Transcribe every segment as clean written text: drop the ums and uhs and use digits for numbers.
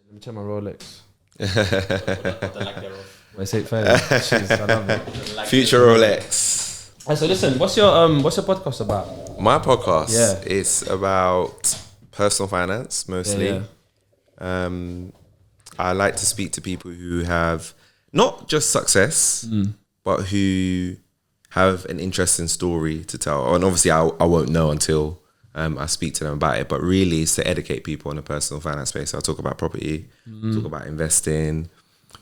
Let me check my Rolex. Wait, say it first. Jeez, I love it. Future Rolex. So listen, what's your podcast about? My podcast, Yeah. it's about personal finance mostly. Yeah. I like to speak to people who have not just success, but who have an interesting story to tell. And obviously, I won't know until I speak to them about it. But really, it's to educate people in the personal finance space. I'll talk about property, talk about investing.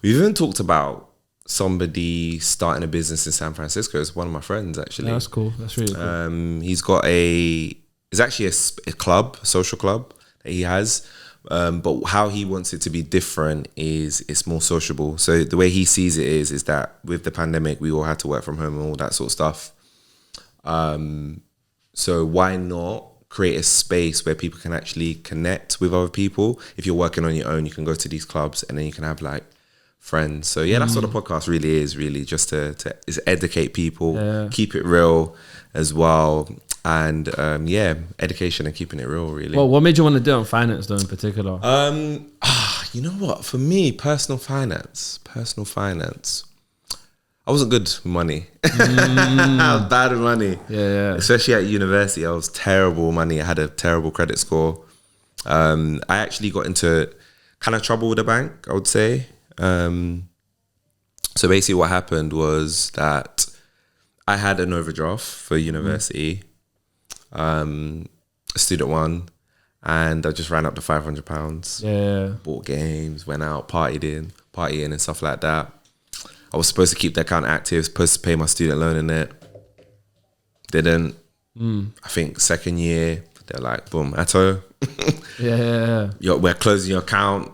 We've even talked about somebody starting a business in San Francisco. It's one of my friends, actually. Yeah, that's cool. That's really cool. He's got it's actually a club, a social club that he has. But how he wants it to be different is it's more sociable. So the way he sees it is that with the pandemic, we all had to work from home and all that sort of stuff. So why not create a space where people can actually connect with other people? If you're working on your own, you can go to these clubs and then you can have like friends. So yeah, that's what the podcast really is, really just to is educate people, keep it real as well. And education and keeping it real, really. Well, what made you want to do on finance though in particular? You know what? For me, personal finance. I wasn't good with money. I was bad with money. Yeah. Especially at university, I was terrible with money. I had a terrible credit score. I actually got into kind of trouble with the bank, I would say. So basically what happened was that I had an overdraft for university, student one, and I just ran up to £500. Yeah. Bought games, went out, partying and stuff like that. I was supposed to keep the account active, supposed to pay my student loan in it. Didn't. I think second year, they're like, boom, Atto. Yeah. We're closing your account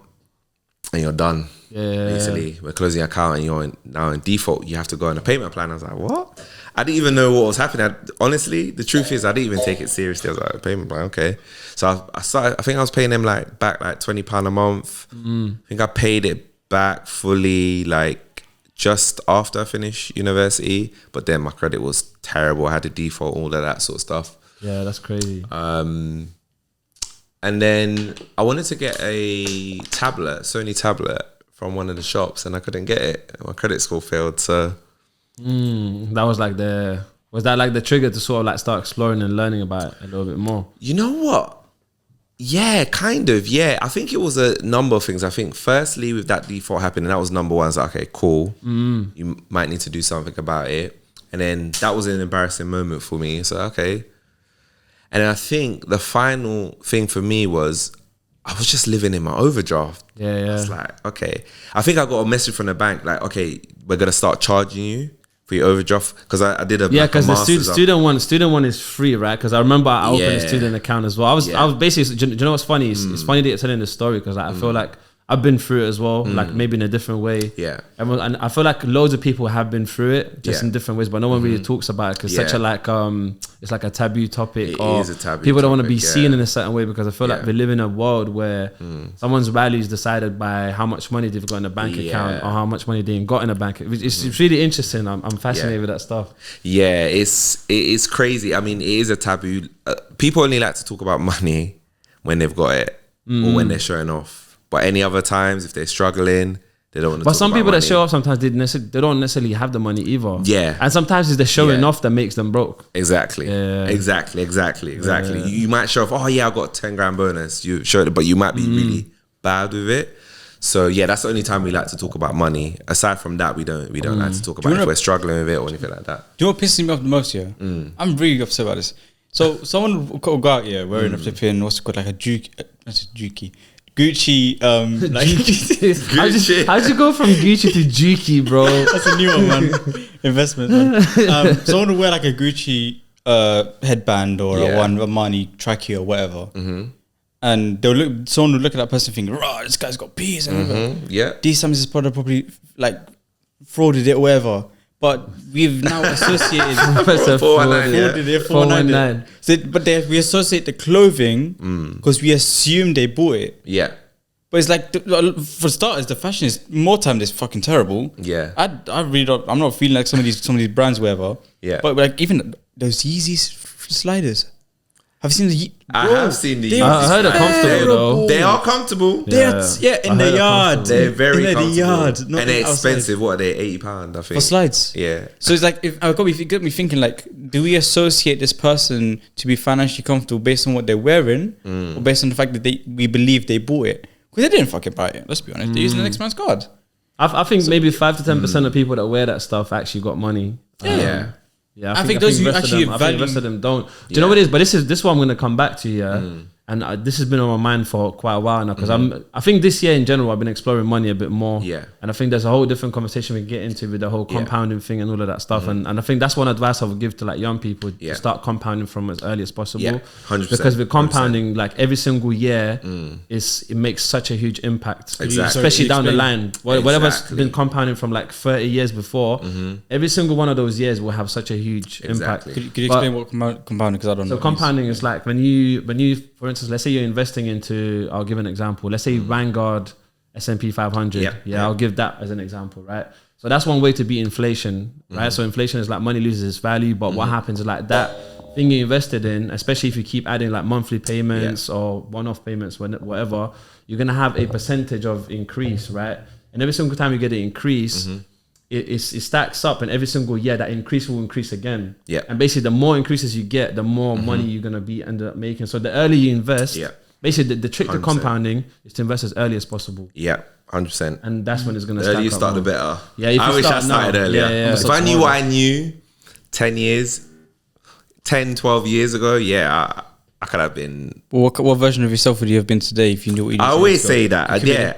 and you're done. Yeah. Basically, we're closing your account and you're now in default. You have to go on a payment plan. I was like, what? I didn't even know what was happening. Honestly, the truth is I didn't even take it seriously. I was like, a payment plan, okay. So I started, I think I was paying them back £20 a month. I think I paid it back fully just after I finished university. But then my credit was terrible. I had to default, all of that sort of stuff. Yeah, that's crazy. And then I wanted to get a Sony tablet from one of the shops, and I couldn't get it. My credit score failed, so... That was was that like the trigger to sort of start exploring and learning about it a little bit more? You know what? Yeah, kind of, yeah. I think it was a number of things. I think firstly, with that default happening, that was number one. I was like, okay, cool. You might need to do something about it. And then that was an embarrassing moment for me. So, okay. And I think the final thing for me was I was just living in my overdraft. Yeah. I was like, okay. I think I got a message from the bank like, okay, we're going to start charging you for your overdraft. Because I did a... Yeah, because the student one is free, right? Because I remember I opened a student account as well. I was basically... Do you know what's funny? It's funny that you're telling this story because I feel like I've been through it as well, like maybe in a different way. Yeah. And I feel like loads of people have been through it, just in different ways, but no one really talks about it because such a it's like a taboo topic. It is a taboo people don't want to topic, be seen in a certain way because I feel like we live in a world where someone's value is decided by how much money they've got in a bank account or how much money they've got in a bank. It's really interesting. I'm fascinated with that stuff. Yeah, it's crazy. I mean, it is a taboo. People only like to talk about money when they've got it or when they're showing off. But any other times, if they're struggling, they don't want to talk about money. But some people that show off sometimes, they don't necessarily have the money either. Yeah. And sometimes it's the showing off that makes them broke. Exactly. Yeah. Exactly. Yeah. You might show off, oh yeah, I got 10 grand bonus. You showed it, but you might be really bad with it. So yeah, that's the only time we like to talk about money. Aside from that, we don't like to talk about if we're struggling with it or anything like that. Do you know what pisses me off the most here? I'm really upset about this. So someone will go out here wearing a flipping, what's it called, like a Juki. Gucci, Gucci. How'd you go from Gucci to Juki, bro? That's a new one, man. Investment, man. Someone will wear like a Gucci headband or a Armani trackie or whatever, and someone will look at that person thinking, "Rah, this guy's got peas." And these times his product probably like frauded it or whatever. But we've now associated 419. So, but we associate the clothing because we assume they bought it. Yeah. But it's like, for starters, the fashion is more time. It's fucking terrible. Yeah. I really don't. I'm not feeling like some of these brands, whatever. Yeah. But like even those Yeezy sliders. Have you seen I have seen the. I heard they're comfortable though. They are comfortable. In the yard. They're very comfortable. The yard, and they're expensive. What are they? £80, I think. For slides. Yeah. So it's like, if you get me thinking, like, do we associate this person to be financially comfortable based on what they're wearing, or based on the fact that we believe they bought it? Because they didn't fucking buy it. Let's be honest. They're using the next man's card. I think maybe 5 to 10% of people that wear that stuff actually got money. Yeah. Yeah, I think those who actually I think the rest of them don't. Do you know what it is? But this is what I'm going to come back to. Yeah, and this has been on my mind for quite a while now because I think this year in general I've been exploring money a bit more. Yeah, and I think there's a whole different conversation we can get into with the whole compounding thing and all of that stuff. And I think that's one advice I would give to like young people to start compounding from as early as possible. Yeah, 100%. Because with compounding, like every single year, it makes such a huge impact. Exactly. Especially down the line. Whatever's been compounding from like 30 years before, every single one of those years will have such a huge impact. Could you explain what compounding? Because I don't know. So compounding is like when you, for instance, let's say you're investing into, I'll give an example. Let's say Vanguard S&P 500. I'll give that as an example, right? So that's one way to beat inflation, right? So inflation is like money loses its value, but what happens is like that thing you invested in, especially if you keep adding like monthly payments or one-off payments, whatever, you're gonna have a percentage of increase, right? And every single time you get an increase, it stacks up, and every single year that increase will increase again. Yeah. And basically, the more increases you get, the more money you're gonna end up making. So the earlier you invest, basically the trick 100%. To compounding is to invest as early as possible. Yeah, 100%. And that's when it's gonna. The earlier you start, the better. Yeah, I wish I started earlier. If I knew what I knew 10, 12 years ago, I could have been. Well, what version of yourself would you have been today if you knew what you knew? I always say that.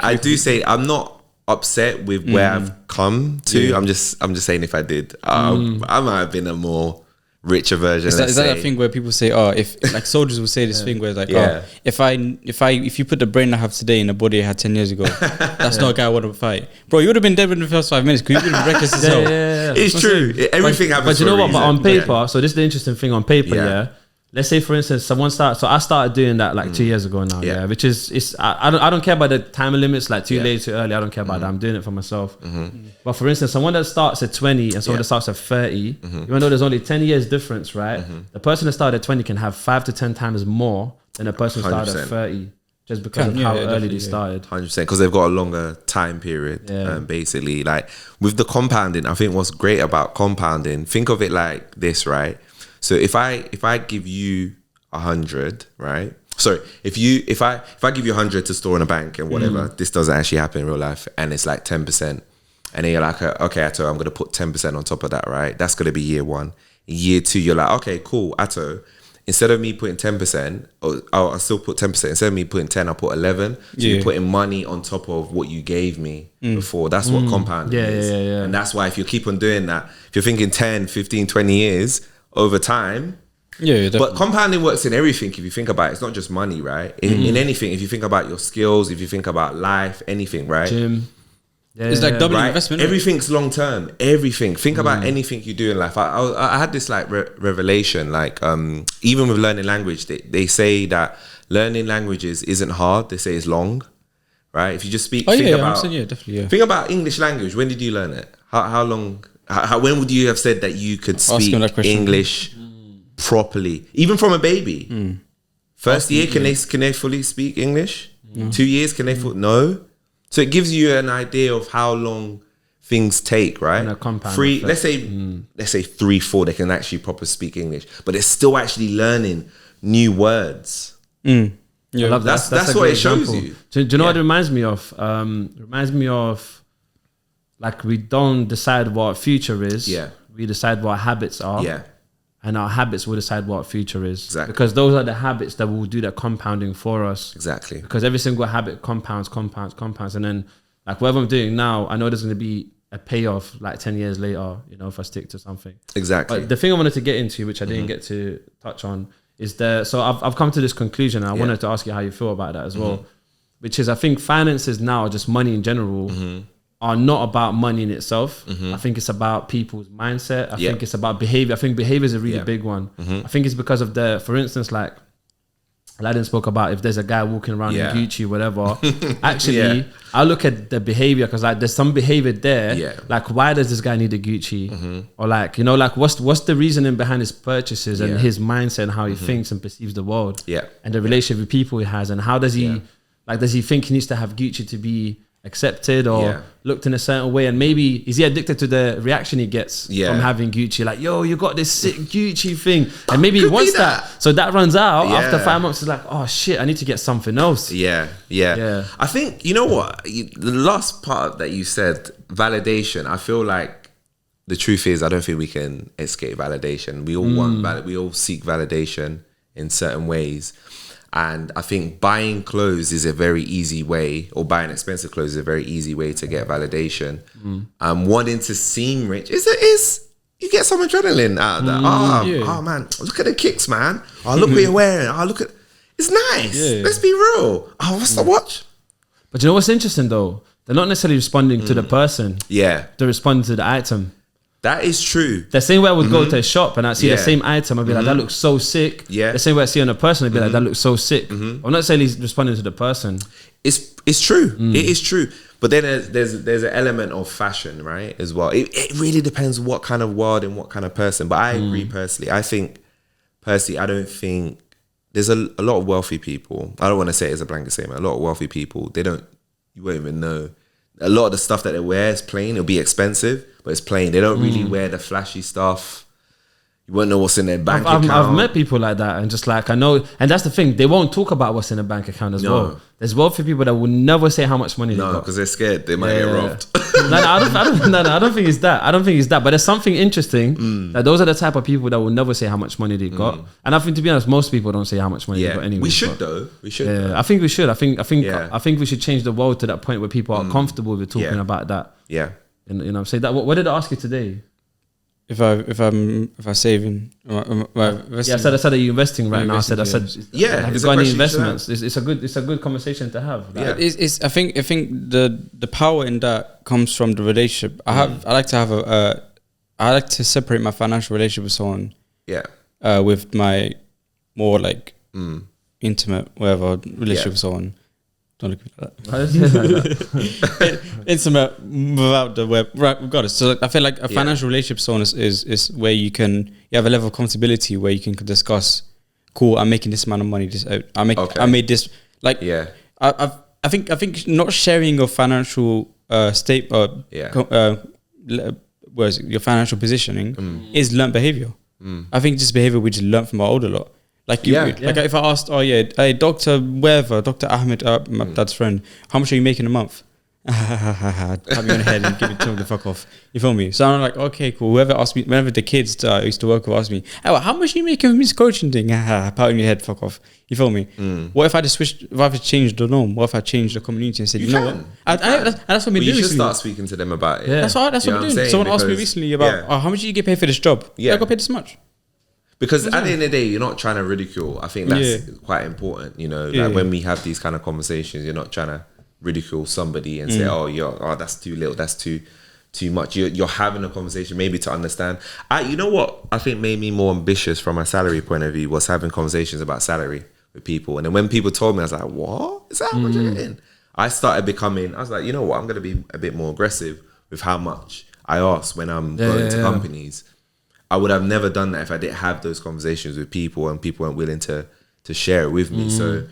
I do say I'm not upset with where I've come to. I'm just saying if I did, I might have been a more richer version. Is that a thing where people say, oh, if like soldiers will say this thing where it's like, oh, if you put the brain I have today in the body I had 10 years ago, that's not a guy I want to fight, bro. You would have been dead within the first 5 minutes because you would have been reckless as hell. It's true. Everything happens. But you know what? But on paper, so this is the interesting thing on paper. Let's say, for instance, someone starts. So I started doing that like 2 years ago now. Which is I don't care about the time limits, like too late, too early. I don't care about that. I'm doing it for myself. But for instance, someone that starts at 20 and someone that starts at 30, even though there's only 10 years difference, right? The person that started at 20 can have 5 to 10 times more than the person who started at 30, just because of how early they started. 100%, because they've got a longer time period. Basically, like with the compounding, I think what's great about compounding, think of it like this, right? So if I give you 100, right? Sorry, if I give you 100 to store in a bank and whatever, this doesn't actually happen in real life, and it's like 10%, and then you're like, okay, Atto, I'm gonna put 10% on top of that, right? That's gonna be year 1. Year 2, you're like, okay, cool, Atto. Instead of me putting 10%, I'll still put 10%. Instead of me putting 10, I'll put 11. So you're putting money on top of what you gave me before. That's what compounding is. And that's why if you keep on doing that, if you're thinking 10, 15, 20 years, over time, but compounding works in everything. If you think about it, it's not just money, right? In anything, if you think about your skills, if you think about life, anything, right? Gym. It's like doubling investment. Everything's long term. Everything. Think about anything you do in life. I had this like revelation. Like even with learning language, they say that learning languages isn't hard. They say it's long, right? If you just speak. Think about English language. When did you learn it? How long? When would you have said that you could speak English properly, even from a baby? First year, can they fully speak English? 2 years, can they no? So it gives you an idea of how long things take, right? Let's say 3, 4, they can actually proper speak English, but they're still actually learning new words. That's what it shows you. Do you know what it reminds me of? It reminds me of, like, we don't decide what our future is. We decide what our habits are. And our habits will decide what our future is. Exactly. Because those are the habits that will do the compounding for us. Exactly. Because every single habit compounds. And then, like, whatever I'm doing now, I know there's going to be a payoff like 10 years later, you know, if I stick to something. Exactly. But the thing I wanted to get into, which I didn't get to touch on, is so I've come to this conclusion, and I wanted to ask you how you feel about that as well, which is, I think finances now, just money in general, are not about money in itself. I think it's about people's mindset. I think it's about behavior. I think behavior is a really big one. I think it's because of for instance, like, Aladdin spoke about, if there's a guy walking around in Gucci, whatever, actually, Yeah. I look at the behavior, because like there's some behavior there. Yeah. Like, why does this guy need a Gucci? Or like, you know, like what's the reasoning behind his purchases and his mindset and how he thinks and perceives the world? Yeah. And the relationship with people he has, and how does he like, does he think he needs to have Gucci to be accepted or looked in a certain way? And maybe is he addicted to the reaction he gets from having Gucci? Like, yo, you got this sick Gucci thing, and maybe he wants that. So that runs out after 5 months. It's like, oh shit, I need to get something else. Yeah. I think, you know what, the last part that you said, validation, I feel like the truth is, I don't think we can escape validation. We all want we all seek validation in certain ways. And I think buying clothes is a very easy way, or buying expensive clothes is a very easy way to get validation. Wanting to seem rich is you get some adrenaline out of that. Oh man, look at the kicks, man. Oh, look what you're wearing. Oh, look at, it's nice. Let's be real. Oh, what's the watch? But you know what's interesting though? They're not necessarily responding to the person. Yeah, they're responding to the item. That is true. The same way I would go to a shop and I see the same item, I'd be like, that looks so sick. Yeah. The same way I see on a person, I'd be like, that looks so sick. I'm not saying he's responding to the person. It's true. It is true. But then there's an element of fashion, right, as well. It really depends what kind of world and what kind of person. But I agree personally. I don't think there's a lot of wealthy people. I don't want to say it as a blanket statement. A lot of wealthy people, you won't even know. A lot of the stuff that they wear is plain. It'll be expensive, but it's plain. They don't really wear the flashy stuff. You won't know what's in their bank account. I've met people like that, and just like, I know, and that's the thing, they won't talk about what's in a bank account as well. There's wealthy people that will never say how much money they got. No, because they're scared they might get robbed. I don't think it's that. I don't think it's that. But there's something interesting that those are the type of people that will never say how much money they got. And I think, to be honest, most people don't say how much money they got anyway. We should though. We should. Yeah, I think we should. I think we should change the world to that point where people are comfortable with talking about that. Yeah. And you know, say that. What did I ask you today? If I'm saving, I said are you investing right now? I said have you got any investments? It's a good conversation to have. Yeah, I think the power in that comes from the relationship. I like to separate my financial relationship with someone. Yeah. With my more like intimate whatever relationship with someone. Don't look at that. Intimate without the web. Right, we've got it. So I feel like a financial relationship with someone is where you have a level of comfortability where you can discuss, cool, I'm making this amount of money. I made this, like, I think not sharing your financial state or your financial positioning is learned behavior. I think this behavior we just learned from our older lot. Like if I asked, hey, Dr. Ahmed, my dad's friend, how much are you making a month? Pat me on the head and tell me the fuck off. You feel me? So I'm like, okay, cool. Whoever asked me, whenever the kids I used to work with asked me, hey, how much are you making with this coaching thing? Pat me on your head, fuck off. You feel me? What if I just switched? If I changed the norm? What if I changed the community and said, you know what? That's what we do. You should start speaking to them about it. Yeah. That's what we're doing. Someone asked me recently about how much do you get paid for this job? I got paid this much. Because at the end of the day, you're not trying to ridicule. I think that's quite important, you know. Like when we have these kind of conversations, you're not trying to ridicule somebody and say, that's too little, that's too much. You're having a conversation maybe to understand. You know what I think made me more ambitious from a salary point of view was having conversations about salary with people. And then when people told me, I was like, what? Is that how much you're getting? I was like, you know what? I'm going to be a bit more aggressive with how much I ask when I'm going to companies. I would have never done that if I didn't have those conversations with people and people weren't willing to share it with me. So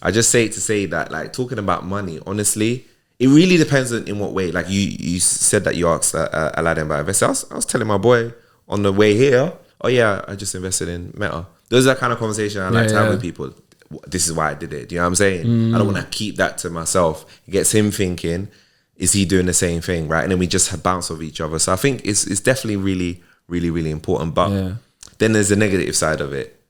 I just say that, like, talking about money, honestly, it really depends in what way. Like you said that you asked Aladdin about investing. I was telling my boy on the way here, I just invested in Meta. Those are the kind of conversation I like to have with people. This is why I did it. Do you know what I'm saying? I don't want to keep that to myself. It gets him thinking, is he doing the same thing, right? And then we just bounce off each other. So I think it's definitely really, really, really important. But then there's the negative side of it.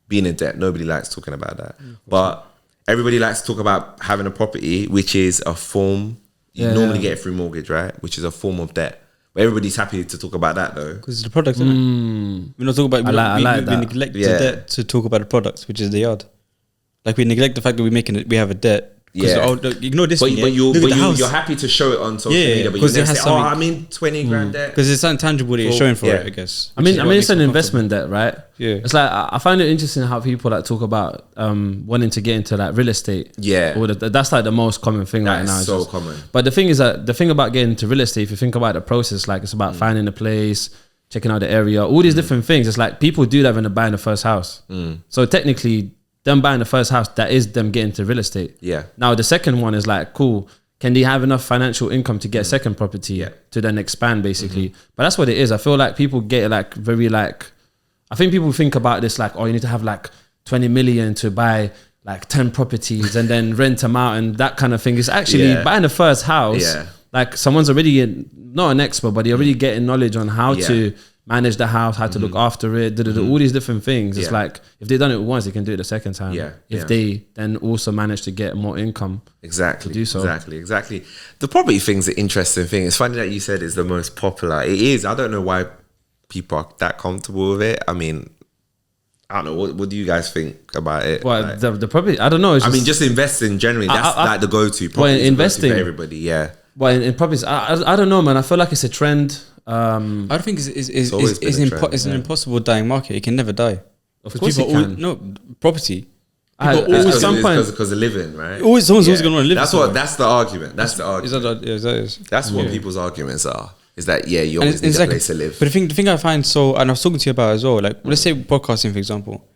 Being in debt, nobody likes talking about that. But everybody likes to talk about having a property, which is a form. You normally get it through mortgage, right? Which is a form of debt. But everybody's happy to talk about that though. Because it's the product, isn't it? We're not talking about we neglect the debt to talk about the product, which is the yard. Like we neglect the fact that we have a debt Yeah. Ignore this. But Look at the house. you're happy to show it on social media, but you because it never has say, something. I'm in 20 grand debt. Because it's something tangible that you're showing for it, I guess. I mean, it's an investment debt, right? Yeah. It's like I find it interesting how people like talk about wanting to get into like real estate. Yeah. Or that's like the most common thing right now. That is so common. But the thing is that the thing about getting into real estate, if you think about the process, like it's about finding a place, checking out the area, all these different things. It's like people do that when they're buying the first house. So technically, them buying the first house, that is them getting into real estate. Yeah. Now the second one is like, cool, can they have enough financial income to get a second property to then expand basically? But that's what it is. I feel like people get like very like, I think people think about this like, oh, you need to have like 20 million to buy like 10 properties and then rent them out and that kind of thing. It's actually buying the first house. Like someone's already not an expert, but they're already getting knowledge on how to manage the house, how to look after it, all these different things. It's like if they've done it once, they can do it the second time. If they then also manage to get more income. Exactly. To do so. Exactly. The property thing's an interesting thing. It's funny that you said it's the most popular. It is. I don't know why people are that comfortable with it. I mean, I don't know. What do you guys think about it? Well, like, the property, I don't know. It's just investing generally. That's like the go-to. Well, investing for everybody. Yeah. Well, in properties, I don't know, man. I feel like it's a trend. I don't think it's an impossible dying market. It can never die. Of course it can. Property. At some point, because of living, right? Someone's always going to want to live. That's the argument. That's the argument. That's what people's arguments are. Is that you always need a place to live. But the thing I find and I was talking to you about as well. Like let's say podcasting, for example.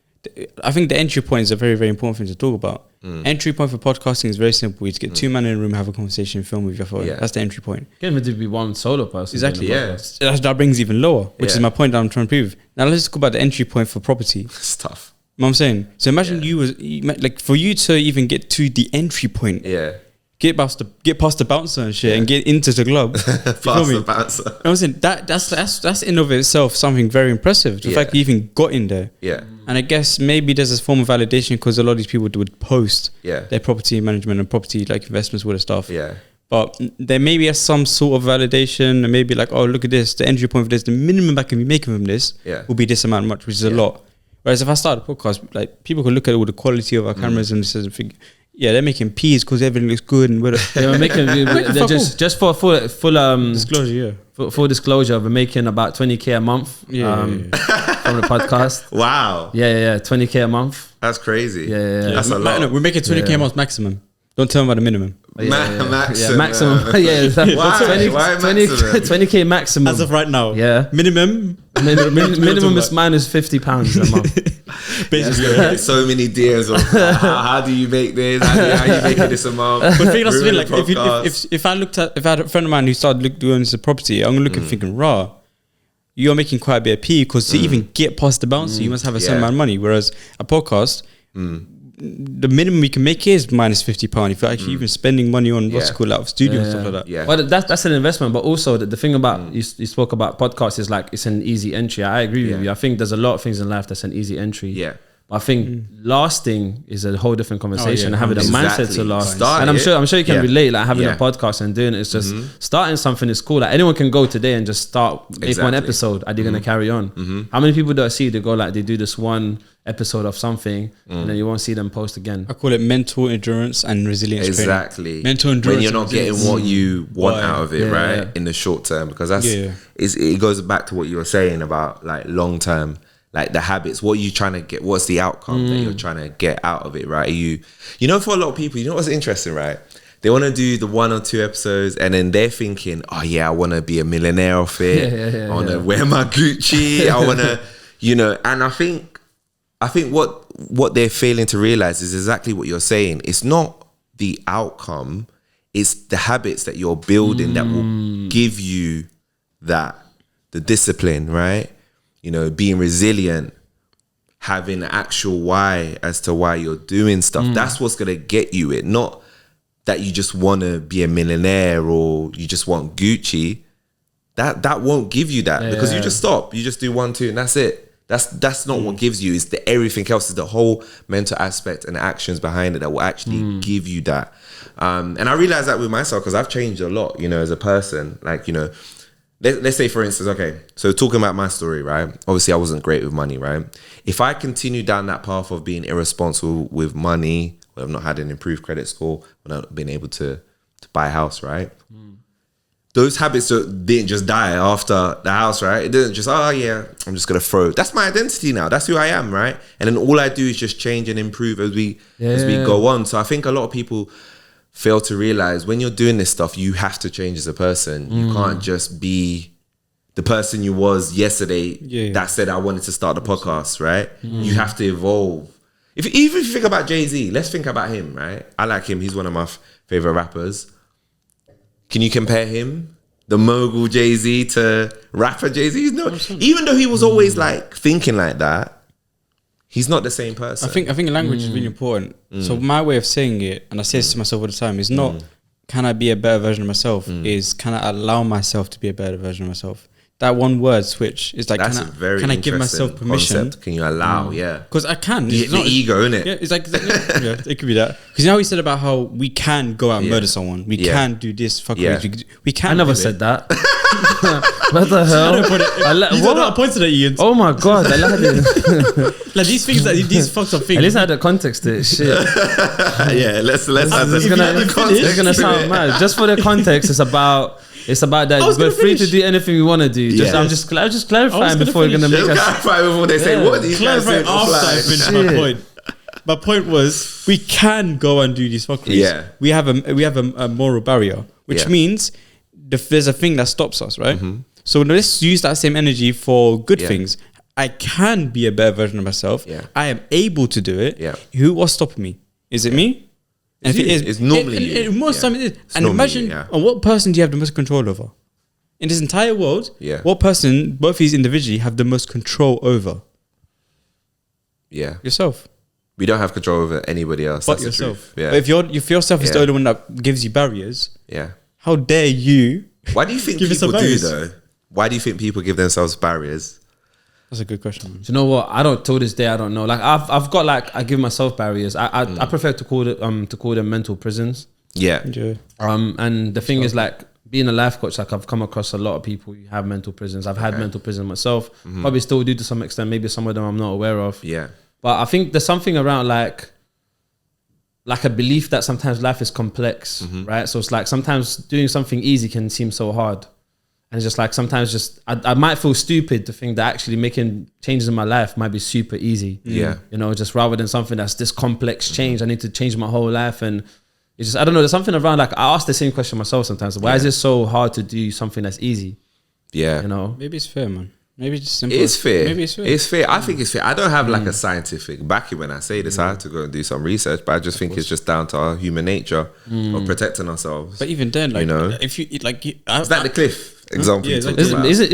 I think the entry point is a very, very important thing to talk about. Entry point for podcasting is very simple. You just get two men in a room, have a conversation, film with your phone. That's the entry point. You can't even be one solo person. Exactly. That brings even lower, which is my point that I'm trying to prove. Now let's talk about the entry point for property. It's tough. You know what I'm saying? So imagine like for you to even get to the entry point. Get past the bouncer and shit and get into the club. Past the bouncer. You know what I'm saying? That's in of itself something very impressive. The fact that you even got in there. And I guess maybe there's this form of validation because a lot of these people would post their property management and property like investments with the stuff. But there may be some sort of validation and maybe like, oh, look at this, the entry point for this, the minimum I can be making from this will be this amount much, which is a lot. Whereas if I start a podcast, like people can look at all the quality of our cameras and think, they're making P's because everything looks good and they're making they're just for full disclosure. Full disclosure, we're making about 20k a month from the podcast. Wow. 20k a month. That's crazy. That's a lot. No, we're making 20k a month maximum. Don't tell them about the minimum. Maximum. 20k maximum. As of right now. Minimum is minus £50 a month. Basically. So many deals of how do you make this? How you making this a month? But the thing that's really like if I had a friend of mine who started doing this property, I'm looking thinking, you're making quite a bit of P because to even get past the bouncer, you must have a certain amount of money. Whereas a podcast, the minimum you can make is minus £50 if you're actually even spending money on what's called out of studio and stuff like that. Well, that's an investment, but also the thing about you spoke about podcasts is like it's an easy entry. I agree with you. I think there's a lot of things in life that's an easy entry. But I think lasting is a whole different conversation. Having a mindset to last, and I'm sure you can relate. Like having a podcast and doing it, it's just starting something is cool. Like anyone can go today and just start make one episode. Are they gonna carry on? How many people do I see? They go like they do this one episode of something, and then you won't see them post again. I call it mental endurance and resilience. Exactly. Mental endurance when you're not getting what you want out of it, right? In the short term, because that's it goes back to what you were saying about like long term. Like the habits, what are you trying to get? What's the outcome that you're trying to get out of it, right? You know, for a lot of people, you know what's interesting, right? They want to do the 1 or 2 episodes and then they're thinking, oh yeah, I want to be a millionaire off it. I want to wear my Gucci. I want to, and I think what they're failing to realize is exactly what you're saying. It's not the outcome, it's the habits that you're building that will give you the discipline, right? Being resilient, having an actual why as to why you're doing stuff. That's what's going to get you it. Not that you just want to be a millionaire or you just want Gucci. That won't give you that because you just stop. You just do 1, 2 and that's it. That's not what gives you. It's the everything else is the whole mental aspect and actions behind it that will actually give you that. And I realized that with myself because I've changed a lot, as a person. Like, let's say, for instance, okay, so talking about my story, right? Obviously, I wasn't great with money, right? If I continue down that path of being irresponsible with money, would have not had an improved credit score, would not have been able to buy a house, right? Those habits didn't just die after the house, right? It didn't just, oh yeah, I'm just gonna throw. That's my identity now. That's who I am, right? And then all I do is just change and improve as we go on. So I think a lot of people fail to realize when you're doing this stuff, you have to change as a person. You can't just be the person you was yesterday that said I wanted to start the podcast, right? You have to evolve. Even if you think about Jay-Z, let's think about him, right? I like him. He's one of my favorite rappers. Can you compare him, the mogul Jay-Z, to rapper Jay-Z? Even though he was always like thinking like that, he's not the same person. I think language is really important. So my way of saying it, and I say this to myself all the time, is not can I be a better version of myself, is can I allow myself to be a better version of myself. That one word switch is like, can I give myself permission? Concept. Can you allow? Yeah, because I can. The ego, innit? Yeah, it's like it could be that. Because you know, we said about how we can go out and murder someone. We can do this. We can. I never said that. What the hell? I pointed at you. Oh my god! I lied it. Like these things, these fucked up things. At least I had the context to it. Shit. Yeah, let's have it's gonna sound mad. Just for the context, it's about that we're free to do anything we want to do. I'm just clarifying before you're gonna make us clarify before they say what these guys say. After I finish my point. My point was we can go and do these fuckeries. Yeah. We have a moral barrier, which means there's a thing that stops us, right? So let's use that same energy for good things. I can be a better version of myself. I am able to do it. Who was stopping me? Is it me? And if it is, it's normally you. Most time it is. And imagine what person do you have the most control over? In this entire world, what person, both these individually, have the most control over? Yeah. Yourself. We don't have control over anybody else. But yourself. Yeah. But if yourself is the only one that gives you barriers, how dare you? Why do you think people do though? Why do you think people give themselves barriers? That's a good question, man. Do you know what? Till this day, I don't know. Like I've got like, I give myself barriers. I prefer to call them mental prisons. Yeah. And the thing is, like, being a life coach, like, I've come across a lot of people who have mental prisons. I've had mental prison myself. Probably still do to some extent. Maybe some of them I'm not aware of. Yeah. But I think there's something around like a belief that sometimes life is complex, right? So it's like sometimes doing something easy can seem so hard. And it's just like sometimes I might feel stupid to think that actually making changes in my life might be super easy. Yeah. You know, just rather than something that's this complex change, I need to change my whole life. And it's just, I don't know, there's something around, like, I ask the same question myself sometimes. Why is it so hard to do something that's easy? Yeah. You know? Maybe it's fair, man. Maybe it's just simple. It's fair. Maybe it's fair. It's fair. I think it's fair. I don't have like a scientific backing when I say this. I have to go and do some research, but I just think it's just down to our human nature of protecting ourselves. But even then, like, you know, if you like, it's like the cliff example. Is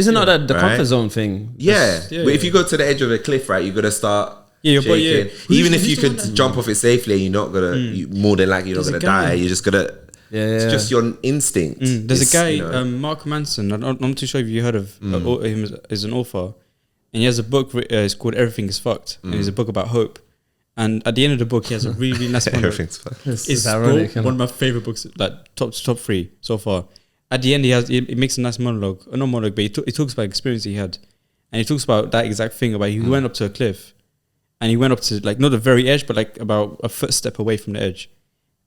it not that the comfort zone thing? Yeah. But if you go to the edge of a cliff, right, you got to start shaking. Even if you could jump off it safely, and you're not gonna. More than likely, you're not gonna die. You're just gonna. It's just your instinct. There's a guy, Mark Manson. I'm not too sure if you heard of him as an author, and he has a book. It's called "Everything Is Fucked," and it's a book about hope. And at the end of the book, he has a really nice monologue. Everything's fucked. It's ironic, one of my favorite books, like top 3 so far. At the end, he makes a nice monologue. Not monologue, but he talks about experience he had, and he talks about that exact thing about he went up to a cliff, and he went up to, like, not the very edge, but like about a footstep away from the edge,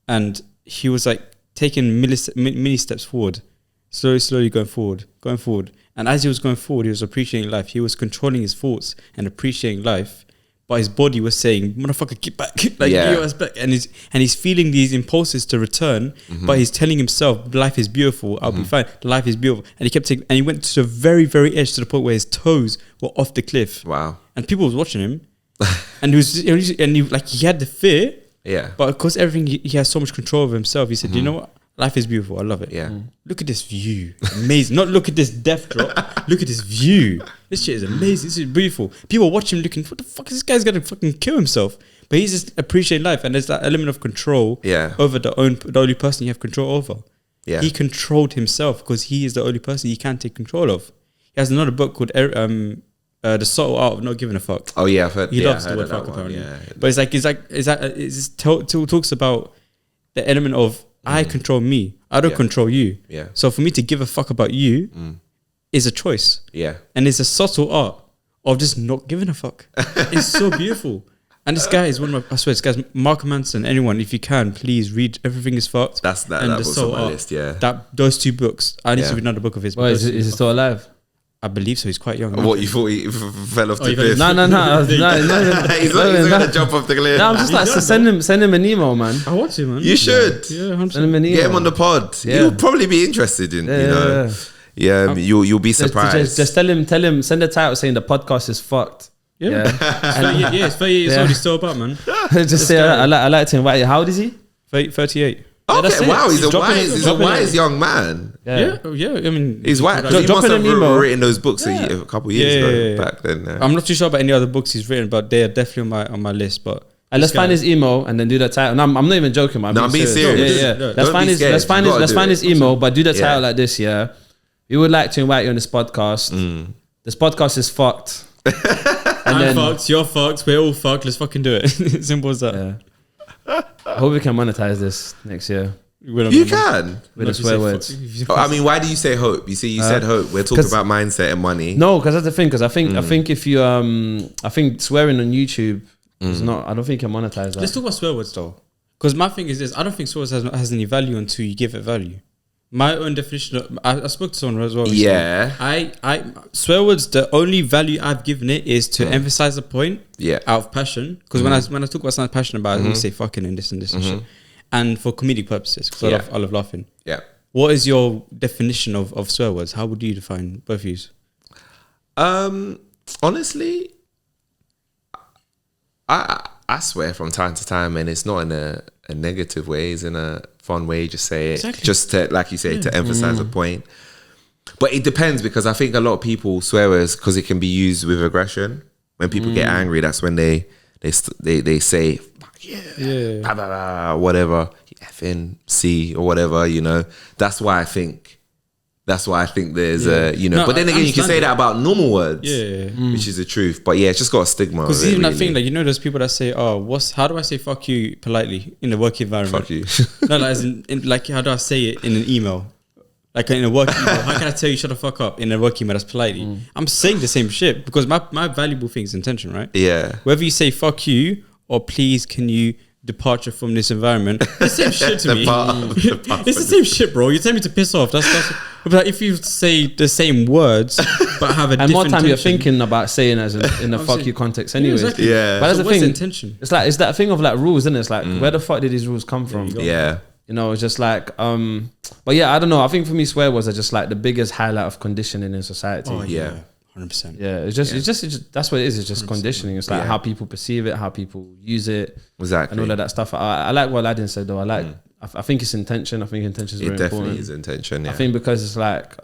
and he was like taking mini steps forward, slowly going forward. And as he was going forward, he was appreciating life. He was controlling his thoughts and appreciating life, but his body was saying, "Motherfucker, get back!" Like, get us back. And he's feeling these impulses to return, but he's telling himself, "Life is beautiful. I'll be fine. Life is beautiful." And he kept taking, and he went to the very, very edge, to the point where his toes were off the cliff. Wow! And people was watching him, and he had the fear. Yeah. But of course, everything, he has so much control over himself. He said, "You know what? Life is beautiful. I love it. Yeah. Look at this view. Amazing. Not look at this death drop. Look at this view. This shit is amazing. This is beautiful." People watch him looking, "What the fuck is this guy's gonna fucking kill himself?" But he's just appreciating life, and there's that element of control over the only person you have control over. Yeah. He controlled himself because he is the only person he can take control of. He has another book called The Subtle Art of Not Giving a Fuck. Oh yeah, I've heard. He loves the word fuck, apparently. Yeah. But it talks about the element of I control me. I don't control you. Yeah. So for me to give a fuck about you is a choice. Yeah. And it's a subtle art of just not giving a fuck. It's so beautiful. And this guy is one of my, I swear, this guy's Mark Manson. Anyone, if you can, please read Everything Is Fucked. That and book's on my list, yeah. Those two books. I need to read another book of his. Well, is he still alive? I believe so. He's quite young. What, you thought he fell off the cliff? No. He's not going to jump off the cliff. No, I'm just like, send him an email, man. I want to, man. You should. Yeah, 100%. Send him an email. Get him on the pod. Yeah. He'll probably be interested in, you'll be surprised. Just tell him, send a title saying the podcast is fucked. Yeah. It's 30 years old. He's still about, man. Just say, I like to invite you. How old is he? 38. Okay, wow, he's a wise young man. Yeah. I mean, he's wise. He must have written those books a couple years ago back then. I'm not too sure about any other books he's written, but they are definitely on my list. But let's find his email and then do that title. No, I'm not even joking, man. I'm being serious. Yeah. Let's find his email, but do the title like this. Yeah, we would like to invite you on this podcast. This podcast is fucked. I'm fucked. You're fucked. We're all fucked. Let's fucking do it. Simple as that. Yeah. I hope we can monetize this next year. You can. With the swear words. I mean, why do you say hope? You see, you said hope. We're talking about mindset and money. No, because that's the thing. Because I think if you I think swearing on YouTube is not. I don't think you can monetize that. Let's talk about swear words though. Because my thing is this: I don't think swear words has any value until you give it value. My own definition. I spoke to someone as well. Recently. Yeah. I swear words. The only value I've given it is to emphasize a point. Yeah. Out of passion, because when I talk about something I'm passionate about, I always say fucking and this and this and shit, and for comedic purposes, because I love laughing. Yeah. What is your definition of swear words? How would you define both views? Honestly, I swear from time to time, and it's not in a negative way, it's in a fun way. Just say it, just to, like you say, to emphasize a point. But it depends, because I think a lot of people swear words because it can be used with aggression. When people get angry, that's when they say fuck yeah, blah, blah, blah, whatever, effing C or whatever. That's why I think there's but then again, you can say that about normal words, which is the truth. But yeah, it's just got a stigma. Because even that thing, like, those people that say, "Oh, how do I say fuck you politely in a work environment?" Fuck you. No, like, as in, like, how do I say it in an email? Like in a work email, how can I tell you shut the fuck up in a work email? That's politely. I'm saying the same shit because my valuable thing is intention, right? Yeah. Whether you say fuck you or please can you departure from this environment, the same shit to me. It's the same shit, bro. You tell me to piss off. That's but if you say the same words but have a different more time intention, you're thinking about saying as in the fuck you context anyway. Yeah, exactly. Yeah. But that's so the what's thing. Intention? It's that thing of like rules, isn't it? It's like where the fuck did these rules come from? Yeah. It's just like but yeah, I don't know. I think for me swear words are just like the biggest highlight of conditioning in society. Oh yeah. 100%. Yeah, it's just that's what it is. It's just conditioning. It's like how people perceive it, how people use it, exactly, and all of that stuff. I like what Aladdin said though. I think it's intention. I think intention is very important. It definitely is intention. Yeah. I think because it's like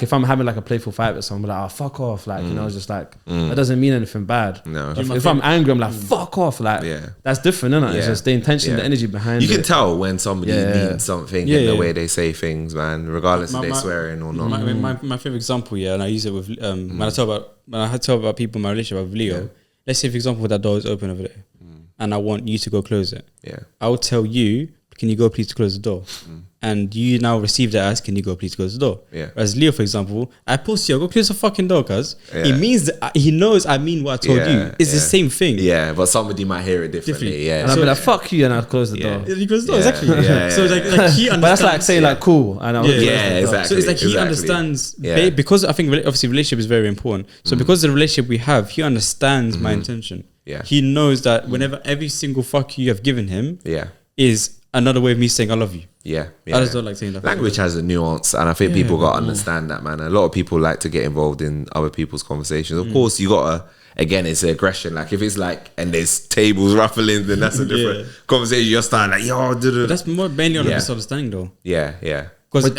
if I'm having like a playful fight with someone, like, oh fuck off, like it's just like that doesn't mean anything bad. No. If I'm angry, I'm like fuck off, like that's different, isn't it? It's just the intention, the energy behind it. You can tell when somebody means something in the way they say things, man, regardless if they're swearing or not. My favorite example, and I use it with when I talk about people in my relationship with Leo. Let's say, for example, that door is open over there, and I want you to go close it. Yeah, I will tell you, can you go please close the door? And you now receive that as, can you go please close the door? Yeah. As Leo, for example, I post you, go close the fucking door, cuz it means that he knows I mean what I told you. It's the same thing. Yeah, but somebody might hear it differently. Yeah, and I'll be like, fuck you, and I'll close the door. You close the door, exactly. So like he understands. But that's like saying like cool, and I'll exactly. So it's like he understands because I think obviously relationship is very important. So because the relationship we have, he understands my intention. Yeah, he knows that whenever every single fuck you have given him, is another way of me saying I love you. Yeah. I just don't like saying that. Language has a nuance, and I think people got to understand that, man. A lot of people like to get involved in other people's conversations. Of course, you got to, again, it's aggression. Like if it's like, and there's tables ruffling, then that's a different conversation. You're starting like, yo, but that's more mainly on a misunderstanding though. Yeah. Because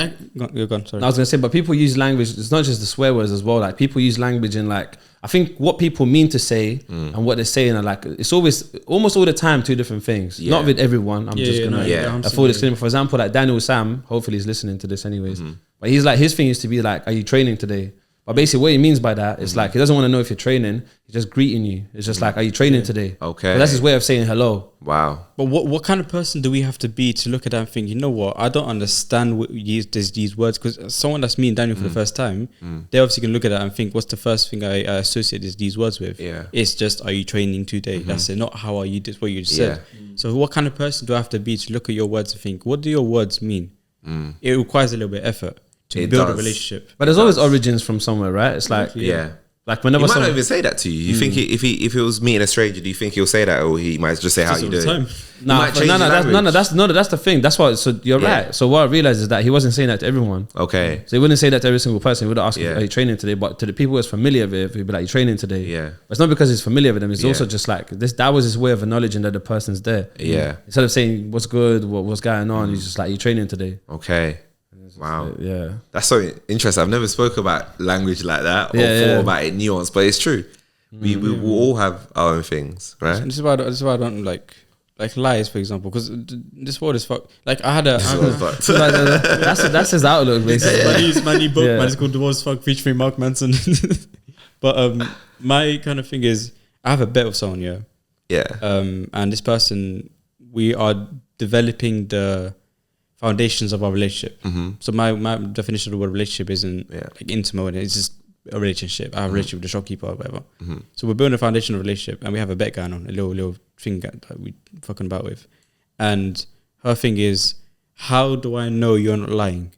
you're gone, sorry. I was gonna say, but people use language. It's not just the swear words as well. Like people use language in like, I think what people mean to say and what they're saying are like, it's always almost all the time two different things. Not with everyone. I'm just gonna a full disclaimer. For example, like Daniel Sam, hopefully he's listening to this anyways. But he's like, his thing is to be like, are you training today? But basically what he means by that is like, he doesn't want to know if you're training. He's just greeting you. It's just like, are you training today? Okay. But that's his way of saying hello. Wow. But what kind of person do we have to be to look at that and think, you know what, I don't understand what these words, because someone that's me and Daniel for the first time, they obviously can look at that and think, what's the first thing I associate these words with? Yeah. It's just, are you training today? That's it. Not how are you, just what you just said. So what kind of person do I have to be to look at your words and think, what do your words mean? It requires a little bit of effort to build a relationship. But there's always origins from somewhere, right? It's like, like whenever he might not even say that to you. You think if it was meeting a stranger, do you think he'll say that, or he might just say how you doing? No, that's the thing. That's why. So you're right. So what I realized is that he wasn't saying that to everyone. Okay. So he wouldn't say that to every single person. He would ask, "Are you training today?" But to the people who's familiar with it, he'd be like, "You training today?" Yeah. But it's not because he's familiar with them. It's also just like this. That was his way of acknowledging that the person's there. Yeah. Instead of saying what's good, what's going on, he's just like, "You training today?" Okay. Wow. Yeah. That's so interesting. I've never spoke about language like that or thought about it nuance, but it's true. We will all have our own things, right? This is why I don't like lies, for example, because this world is fuck. Like I had a that's his outlook basically. My new book, man, it's called The World's Fuck, featuring Mark Manson. But my kind of thing is, I have a bet with someone, and this person, we are developing the foundations of our relationship. So my definition of the word relationship isn't like intimate, it's just a relationship. I have a relationship with the shopkeeper or whatever. So we're building a foundation of a relationship, and we have a bet going on, a little thing that we fucking about with. And her thing is, how do I know you're not lying?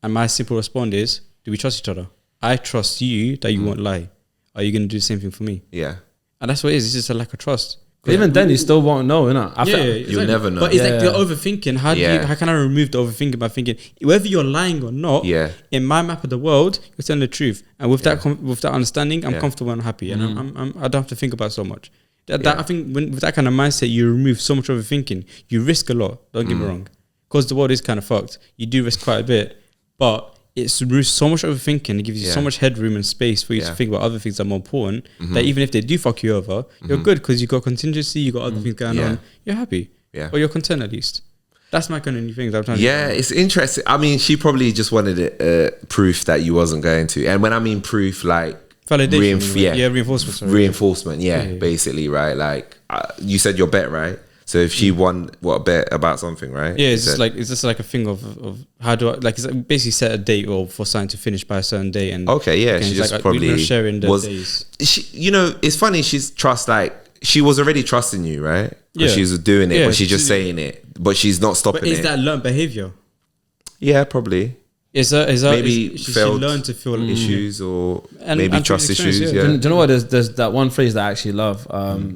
And my simple response is, do we trust each other? I trust you that you won't lie. Are you going to do the same thing for me? Yeah. And that's what it is. It's just a lack of trust. Even then, you still won't know, innit? Exactly. You'll never know. But it's like you're overthinking. How can I remove the overthinking by thinking whether you're lying or not? In my map of the world, you're telling the truth, and with that understanding, I'm comfortable and happy, and I don't have to think about it so much. That I think with that kind of mindset, you remove so much overthinking. You risk a lot. Don't get me wrong, because the world is kind of fucked. You do risk quite a bit, but it removes so much overthinking. It gives you so much headroom and space for you to think about other things that are more important. That even if they do fuck you over, you're good because you got contingency, you got other things going on. You're happy, or you're content at least. That's my kind of new thing that I'm trying to do. It's interesting. I mean, she probably just wanted proof that you wasn't going to. And when I mean proof, like validation, reinforcement. Reinforcement, basically, right? Like you said your bet, right? So if she won a bet about something, right? Yeah, it's just like a thing of how do I it's like basically set a date or for something to finish by a certain day. And she just like, probably sharing the days. She, it's funny. She was already trusting you, right? She was doing it, but she's just saying it, but she's not stopping it. But is that learned behavior? Yeah, probably. Maybe she learned to feel issues or maybe trust issues. Do you know what? There's that one phrase that I actually love.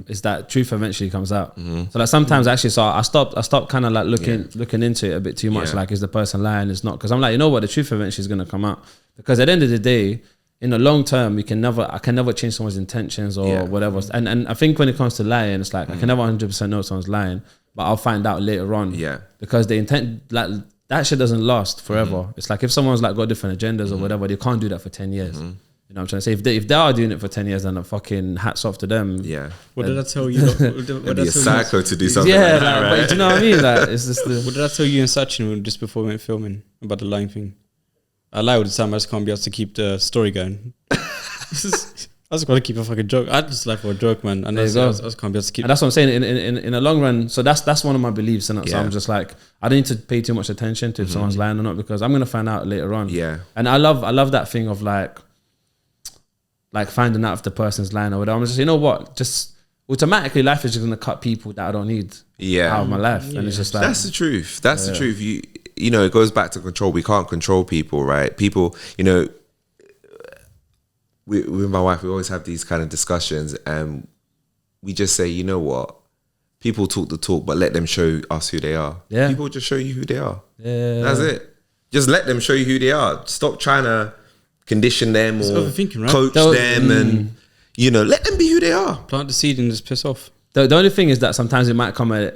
Is that truth eventually comes out. So like sometimes actually, so I stopped kind of like looking into it a bit too much. Like, is the person lying? It's not, because I'm like, you know what? The truth eventually is gonna come out, because at the end of the day, in the long term, I can never change someone's intentions or whatever. And I think when it comes to lying, it's like I can never 100% know if someone's lying, but I'll find out later on. Because the intent, like, that shit doesn't last forever. It's like if someone's like got different agendas or whatever, they can't do that for 10 years. You know what I'm trying to say? If they are doing it for 10 years, then fucking hats off to them. What did I tell you? It'd be a psycho to do something like that, right? But do you know what I mean? Like, it's just what did I tell you and Sachin just before we went filming about the lying thing? I lie all the time. I just can't be able to keep the story going. I just got to keep a fucking joke. I just lie for a joke, man. And I just can't be able to keep. And that's what I'm saying. In the long run, so that's one of my beliefs. And so I'm just like, I don't need to pay too much attention to if someone's lying or not, because I'm gonna find out later on. And I love that thing of like finding out if the person's lying or whatever. I'm just, you know what? Just automatically, life is just gonna cut people that I don't need out of my life. And it's just like, that's the truth. That's the truth. You know, it goes back to control. We can't control people, right? People, you know. With my wife, we always have these kind of discussions, and we just say, you know what? People talk the talk, but let them show us who they are. People just show you who they are. That's it. Just let them show you who they are. Stop trying to condition them or coach them, and let them be who they are. Plant the seed and just piss off. The only thing is that sometimes it might come at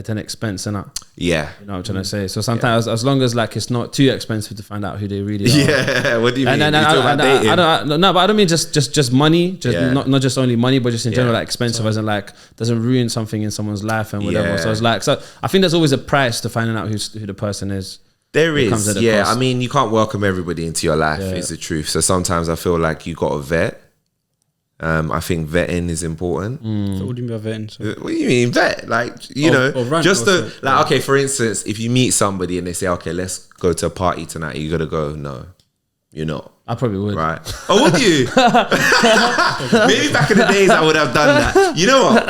an expense, innit? You know what I'm trying to say? So sometimes, as long as like it's not too expensive to find out who they really are. What do you mean? I don't but I don't mean just money, not just only money, but just in general, like expensive, as in like doesn't ruin something in someone's life and whatever. So it's like, so I think there's always a price to finding out who the person is. There It comes is, at a yeah. cost. I mean, you can't welcome everybody into your life. Yeah. Is the truth. So sometimes I feel like you got to vet. I think vetting is important. So what do you mean by vetting? So, What do you mean vet? Like, you know, rank just or the so. like. Okay, for instance, if you meet somebody and they say, "Okay, let's go to a party tonight," you gotta go. No, you're not. I probably would. Right? Oh, would you? Maybe back in the days I would have done that. You know what?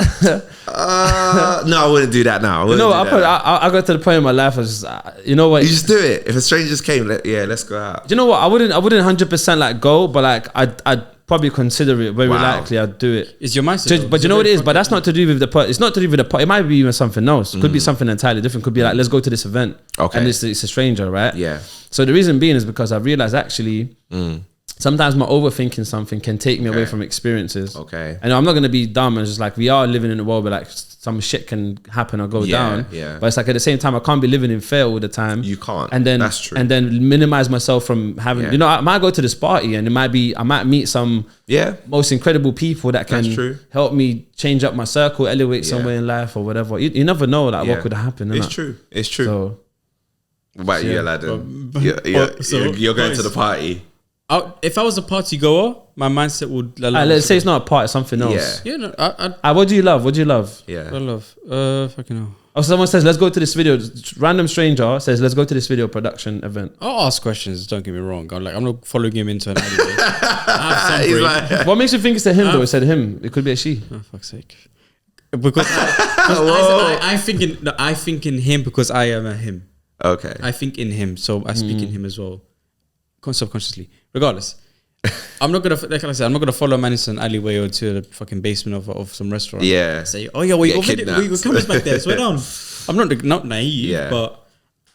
No, I wouldn't do that now. You know, I got to the point in my life. I was just, you know what? You just do it. If a stranger just came, let's go out. You know what? I wouldn't 100% like go, but like I'd probably consider it. Very Wow. likely I'd do it. it's your mindset. But you know what it is? But that's not to do with the part. It's not to do with the part. It might be even something else. It could be something entirely different. Could be like, let's go to this event. Okay. And it's a stranger, right? Yeah. So the reason being is because I realized actually sometimes my overthinking something can take me away from experiences. Okay. And I'm not going to be dumb and just like, we are living in a world where like some shit can happen or go down. Yeah. But it's like at the same time, I can't be living in fear all the time. You can't. And then, That's true. And then minimize myself from having, you know, I might go to this party and I might meet some most incredible people that can That's true. help me change up my circle, elevate somewhere in life or whatever. You never know like what could happen. It's innit? true. It's true. So, What about you, Aladdin? So, You're going guys, to the party. if I was a party goer, my mindset would. let's say it's not a party, something else. Yeah. Yeah, no, I What do you love? What do you love? Yeah. love. Fucking hell. Oh, someone says, let's go to this video. Random stranger says, let's go to this video production event. I'll ask questions. Don't get me wrong. I'm not following him into an alleyway. I have some He's brain. like, What makes you think it's a him though? It said him. It could be a she. Oh, fuck's sake. Because I think in him because I am a him. okay. I think in him, so I speak in him as well, subconsciously. Regardless, I'm not gonna, like I said, I'm not gonna follow Manson alleyway or to the fucking basement of some restaurant. Yeah. Say, oh yeah, wait, Get your cameras back there. Swear down. I'm not naive, Yeah. but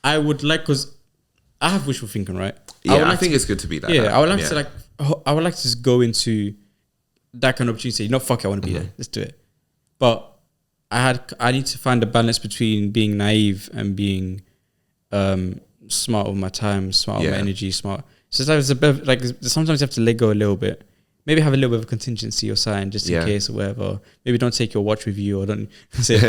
I would like, because I have wishful thinking, right? Yeah, I think it's good to be like that. I would like to I would like to just go into that kind of opportunity. You know, fuck it, I want to be there. Let's do it. But I need to find a balance between being naive and being smart with my time, smart with my energy, smart. So sometimes it's a bit like, sometimes you have to let go a little bit. Maybe have a little bit of a contingency or sign just in case or whatever. Maybe don't take your watch with you, or don't say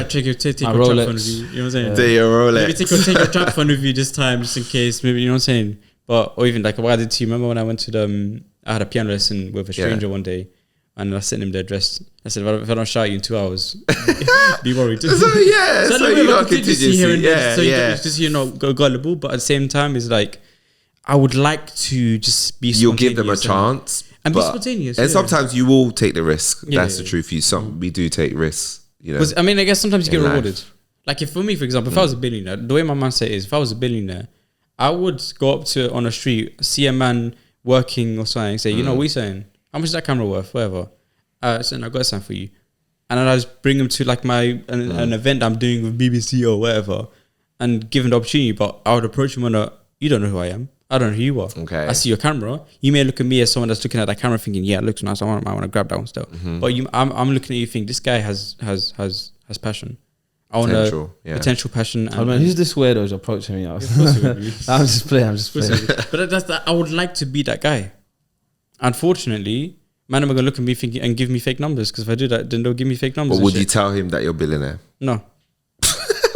take your trap phone with you. You know what I'm saying? Take your Rolex. Maybe take your trap phone with you this time, just in case. Maybe, you know what I'm saying? But or even like what I did to you. Remember when I went to I had a piano lesson with a stranger one day, and I sent him the address. I said, if I don't shout you in 2 hours, be worried. So you got contingency. Just you know, go gullible, but at the same time, it's like I would like to just be. You'll give them a chance and be spontaneous. And sometimes you will take the risk. Yeah, That's the truth. We do take risks. You know, because I mean, I guess sometimes you get life. rewarded. Like if for me, for example, if I was a billionaire, the way my mindset is, if I was a billionaire, I would go up to on a street, see a man working or something, say, you know, what are you saying? How much is that camera worth? Whatever. So I got something for you, and then I just bring him to like an event I'm doing with BBC or whatever, and give him the opportunity. But I would approach him on you don't know who I am. I don't know who you are. Okay. I see your camera. You may look at me as someone that's looking at that camera thinking, yeah, it looks nice. I want to grab that one still. But I'm looking at you thinking, this guy has passion. I want potential passion. Oh man, who's this weirdo who's approaching me? I'm just playing. But that's that. I would like to be that guy. Unfortunately, man, am I gonna look at me thinking and give me fake numbers? Because if I do that, then they'll give me fake numbers. But would you tell him that you're a billionaire? No.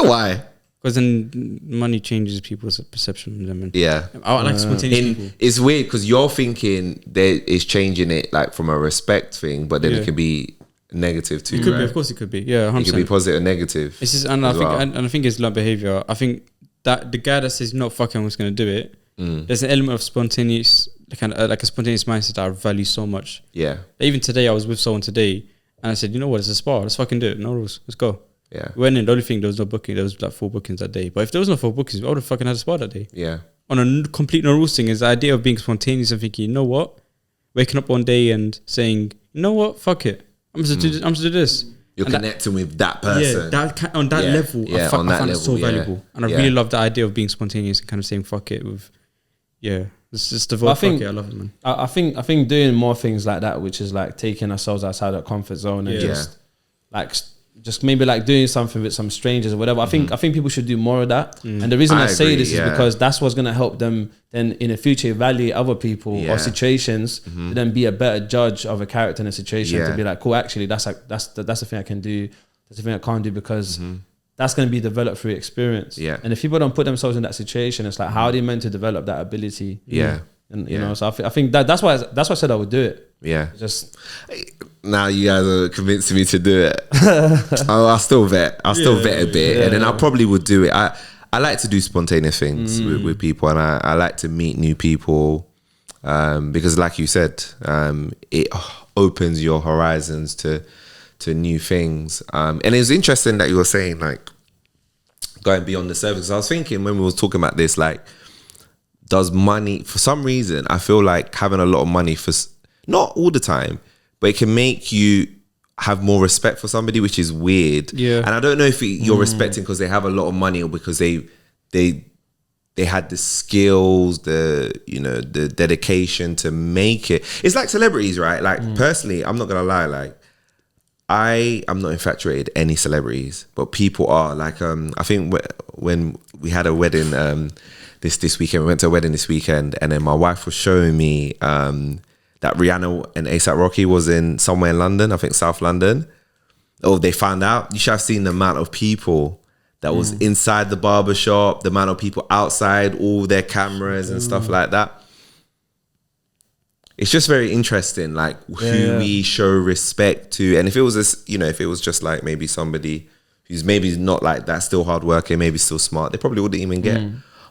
Why? Because then money changes people's perception of them. And Yeah. I like spontaneous people. It's weird because you're thinking that it's changing it like from a respect thing, but then it could be negative too. It could right? be, of course, it could be. Yeah, 100%. It could be positive or negative. It's just, and I think it's learned behavior. I think that the guy that says no, fuck it, I'm just gonna do it. There's an element of spontaneous, like a spontaneous mindset that I value so much. Yeah. Even today, I was with someone today, and I said, you know what? It's a spa. Let's fucking do it. No rules. Let's go. Yeah. We went in. The only thing, there was no booking. There was like 4 bookings that day. But if there was no 4 bookings, I would have fucking had a spa that day. Yeah. On a complete no rules thing is the idea of being spontaneous and thinking, you know what? Waking up one day and saying, you know what? Fuck it. I'm just to do this. You're connecting with that person. Yeah, on that level, I find it so valuable. And I really love the idea of being spontaneous and kind of saying fuck it with, it's just the vote. Fuck it, I love it, man. I think doing more things like that, which is like taking ourselves outside that comfort zone and just maybe like doing something with some strangers or whatever. I think people should do more of that. And the reason I say agree, this is because that's what's gonna help them then in the future evaluate other people or situations to then be a better judge of a character in a situation to be like, cool, actually that's the thing I can do. That's the thing I can't do because that's going to be developed through experience. Yeah. And if people don't put themselves in that situation, it's like, how are they meant to develop that ability? Yeah. And you know, so I think that's why I said I would do it. Yeah. Just now you guys are convincing me to do it. I'll still vet. I'll still vet a bit, and then I probably would do it. I like to do spontaneous things with people, and I like to meet new people because, like you said, it opens your horizons to new things. And it was interesting that you were saying like going beyond the surface. I was thinking when we was talking about this, like, does money, for some reason, I feel like having a lot of money, for not all the time, but it can make you have more respect for somebody, which is weird. Yeah. And I don't know if you're respecting because they have a lot of money or because they had the skills, the dedication to make it. It's like celebrities, right? Like personally, I'm not gonna lie, like I am not infatuated with any celebrities, but people are. Like I think when we had a wedding this weekend, we went to a wedding this weekend, and then my wife was showing me that Rihanna and A$AP Rocky was in somewhere in London, I think South London. Oh, they found out. You should have seen the amount of people that was inside the barbershop, the amount of people outside, all their cameras and stuff like that. It's just very interesting, like who we show respect to. And if it was if it was just like maybe somebody who's maybe not like that, still hardworking, maybe still smart, they probably wouldn't even get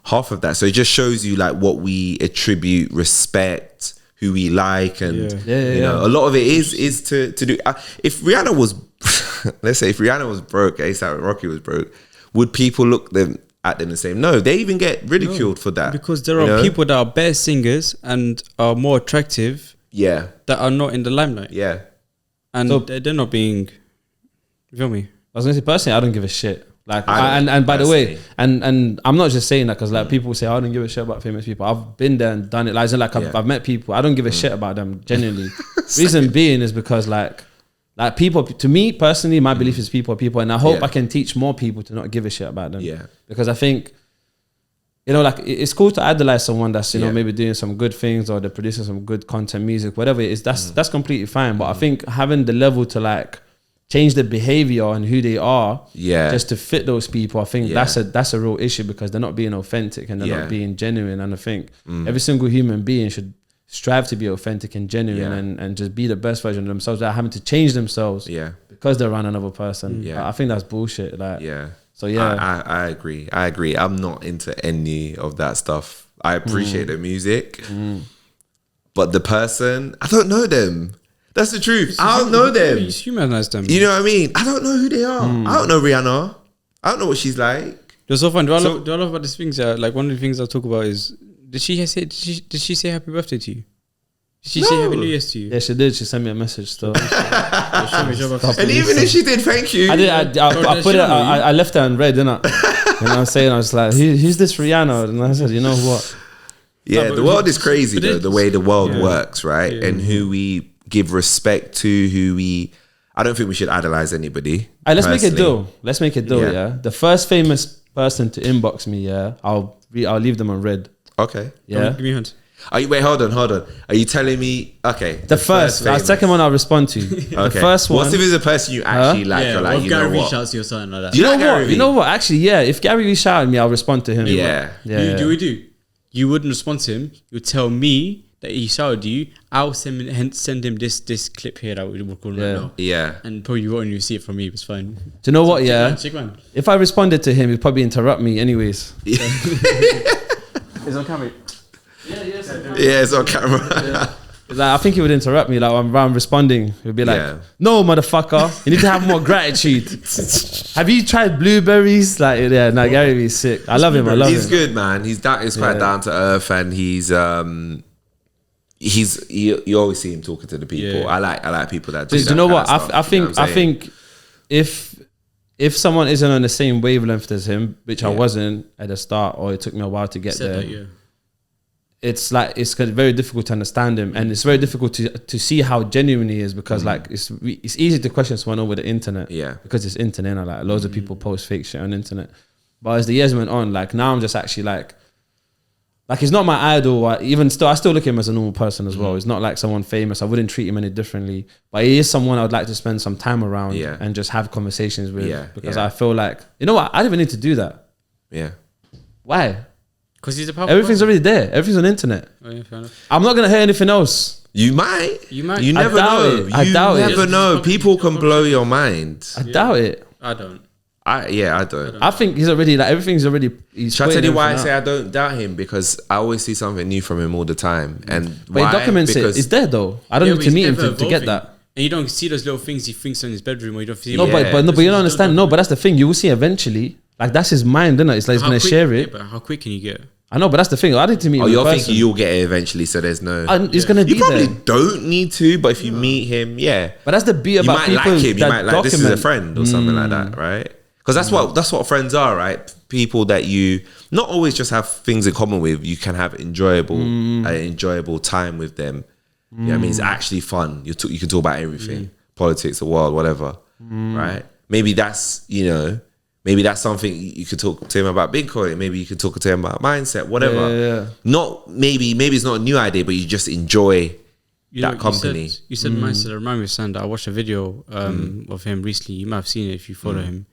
half of that. So it just shows you like what we attribute respect, who we like, and you know, a lot of it is to do. If Rihanna was, let's say, if Rihanna was broke, A$AP Rocky was broke, would people look at them and say no? They even get ridiculed for that because there are people that are better singers and are more attractive. Yeah, that are not in the limelight. Yeah, and so, they're not being. You feel me? I was gonna say personally, I don't give a shit. Like, and by the way, and I'm not just saying that because like people say I don't give a shit about famous people. I've been there and done it. Like I've met people. I don't give a shit about them genuinely. Reason being is because like people, to me personally, my belief is people are people, and I hope I can teach more people to not give a shit about them. Yeah, because I think, you know, like it's cool to idolize someone that's maybe doing some good things or they're producing some good content, music, whatever it is. That's completely fine. But I think having the level to like change the behavior and who they are, just to fit those people, I think that's a real issue because they're not being authentic and they're not being genuine. And I think every single human being should strive to be authentic and genuine and just be the best version of themselves without having to change themselves because they're around another person. I think that's bullshit. Like, so I agree. I'm not into any of that stuff. I appreciate the music, but the person, I don't know them. That's the truth. I don't know them. You humanize them. You know what I mean? I don't know who they are. I don't know Rihanna. I don't know what she's like. It's so fun. Do I love about these things? Like one of the things I'll talk about is did she say happy birthday to you? Did she say happy New Year's to you? Yeah, she did. She sent me a message still. And even if she did, thank you. I did. I put it. I left her in red, didn't I? And I was saying, I was like, who's this Rihanna? And I said, you know what? Yeah, the world is crazy though. The way the world works, right? And who we give respect to, I don't think we should idolize anybody. Let's make it do. Let's make it do. Yeah. The first famous person to inbox me, I'll leave them on red. Okay. Yeah. Give me a hand. Wait, hold on. Are you telling me? Okay. The second one I'll respond to. The first one. What if it's a person you actually like? Or like, if Gary reached out to you or something like that. Do you know what? You know what? Actually, yeah. If Gary reached out to me, I'll respond to him. Yeah. You wouldn't respond to him. You would tell me that he shouted you. I'll send him this clip here that we're calling right now. Yeah. And probably you won't even see it from me. It's fine. Do you know what? Check man. If I responded to him, he'd probably interrupt me anyways. It's on camera. Yeah, it's on camera. Like, I think he would interrupt me. Like I'm responding, he'd be like, "No, motherfucker, you need to have more gratitude. Have you tried blueberries?" Like, Gary Vee's sick. I love him. He's good, man. He's quite down to earth, and you always see him talking to the people. Yeah. I like people that do that. You know what? I think if someone isn't on the same wavelength as him, which I wasn't at the start, or it took me a while to get there. It's very difficult to understand him, and it's very difficult to see how genuine he is because like it's easy to question someone over the internet, because it's internet and like loads of people post fake shit on the internet. But as the years went on, like now I'm just actually like Like he's not my idol. Even still, I still look at him as a normal person as well. He's not like someone famous. I wouldn't treat him any differently. But he is someone I would like to spend some time around and just have conversations with. Because I feel like, you know what? I don't even need to do that. Yeah. Why? Because he's a powerful Everything's person. already there. Everything's on the internet. Oh, yeah, fair enough. I'm not gonna hear anything else. You might. You might. You never doubt know. it. I doubt it. You never know. People can blow your mind. I doubt it. I don't. I don't. I think he's already like everything's already. He's Shall I tell you why I everything say out. I don't doubt him? Because I always see something new from him all the time. And But why? he documents it. Because It's there though. I don't Yeah, need but to he's meet him ever to get evolving. that. And you don't see those little things he thinks in his bedroom, or you don't see. No, Yeah. but you don't understand. No, but that's the thing. You will see eventually. Like that's his mind, isn't it? It's like he's How gonna quick- share yeah, it. but how quick can you get? I know, but that's the thing. I need to meet him. Oh, in you're person. thinking you'll get it eventually, so there's no. It's gonna be You probably there. don't need to, but if you meet him, But that's the beauty you about might people like him. You that might like this is a document. friend or something like that, right? Because that's what friends are, right? People that you not always just have things in common with. You can have enjoyable time with them. You know what I mean? It's actually fun. You can talk about everything, politics, the world, whatever, right? Maybe that's maybe that's something you could talk to him about Bitcoin. Maybe you could talk to him about mindset, whatever. Yeah. Not maybe it's not a new idea, but you just enjoy that company. You said mindset. It reminded me of Sander. I watched a video of him recently. You might have seen it if you follow him.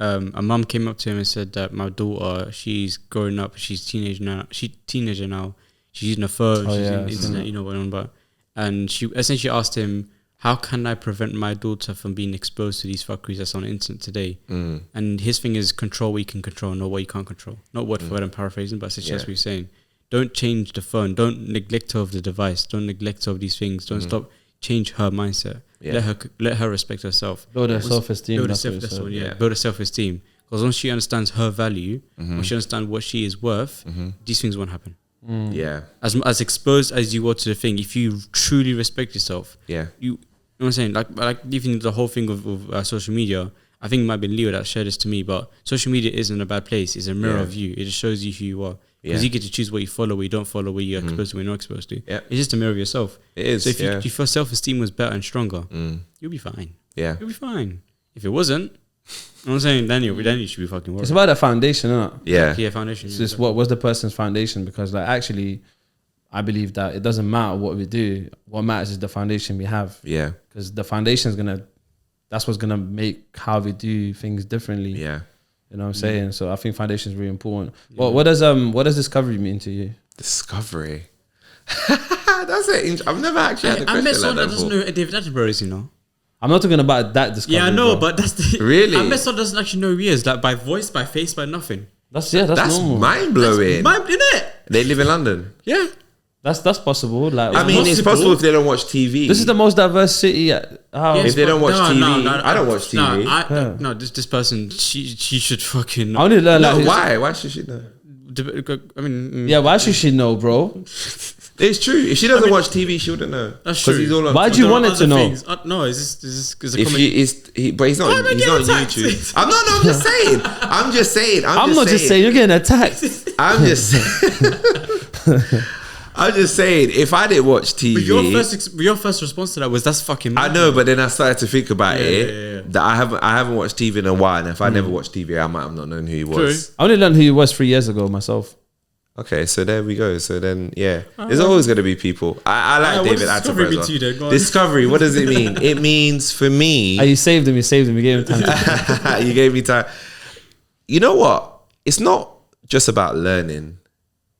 A mum came up to him and said that my daughter, she's growing up, she's teenager now. She's using a phone, she's yeah, on the internet, you know what I'm on about. And she essentially asked him, how can I prevent my daughter from being exposed to these fuckeries that's on the internet today? And his thing is control what you can control, not what you can't control. Not word for word, I'm paraphrasing, but essentially that's what he's saying. Don't change the phone. Don't neglect her of the device. Don't neglect her of these things. Don't stop. Change her mindset. Yeah. Let her respect herself. Build her self-esteem. Build That's what you herself. said. Yeah. Build her self-esteem. Because once she understands her value, once she understands what she is worth, these things won't happen. Yeah. As exposed as you are to the thing, if you truly respect yourself, Yeah. you know what I'm saying? Like even the whole thing of social media, I think it might have been Leo that shared this to me, but social media isn't a bad place. It's a mirror of you. It just shows you who you are. Because you get to choose what you follow, what you don't follow, what you're exposed to, what you're not exposed to. Yeah. It's just a mirror of yourself. It is. So if your self-esteem was better and stronger, you'll be fine. Yeah. You'll be fine. If it wasn't, you know what I'm saying, then you should be fucking worried. It's about the foundation, isn't it? Yeah. Yeah, foundation. It's just what was the person's foundation? Because like actually, I believe that it doesn't matter what we do. What matters is the foundation we have. Yeah. Because the foundation is that's what's gonna make how we do things differently. Yeah. You know what I'm saying? So I think foundation is really important. Well, what does discovery mean to you? Discovery. That's it. I've never actually had a I question met like someone that that doesn't before. know who David Attenborough is, you know. I'm not talking about that discovery. Yeah, I know, bro. but that's the Really? I met someone that doesn't actually know who he is, like by voice, by face, by nothing. that's That's normal. mind blowing. Mine, innit? They live in London. Yeah. That's possible. Like I mean, it's possible. possible if they don't watch TV. this is the most diverse city. How? If they don't watch TV, I don't watch TV. Yeah. No, this person, she should fucking. I only learn No, like why? Why should she know? I mean, Yeah, why should she know, bro? It's true. If she doesn't watch TV, she wouldn't know. That's 'Cause true. He's all on. Why'd you there are want it other to know? things. No, is this a If comedy? he is, but he's not. Why am I He's not on getting attacked? YouTube. I'm not. No, I'm just saying. I'm just saying. I'm not just saying you're getting attacked. I'm just. I'm just saying. If I didn't watch TV, But your first response to that was that's fucking. I know, but then I started to think about it. yeah. That I haven't watched TV in a while, and if I never watched TV, I might have not known who he was. I only learned who he was 3 years ago myself. Okay, so there we go. So then, yeah, there's always going to be people. I like what David does discovery mean to you then? Attenborough. Go on. Discovery. What does it mean? It means for me. You saved him. You gave him time. To You gave me time. You know what? It's not just about learning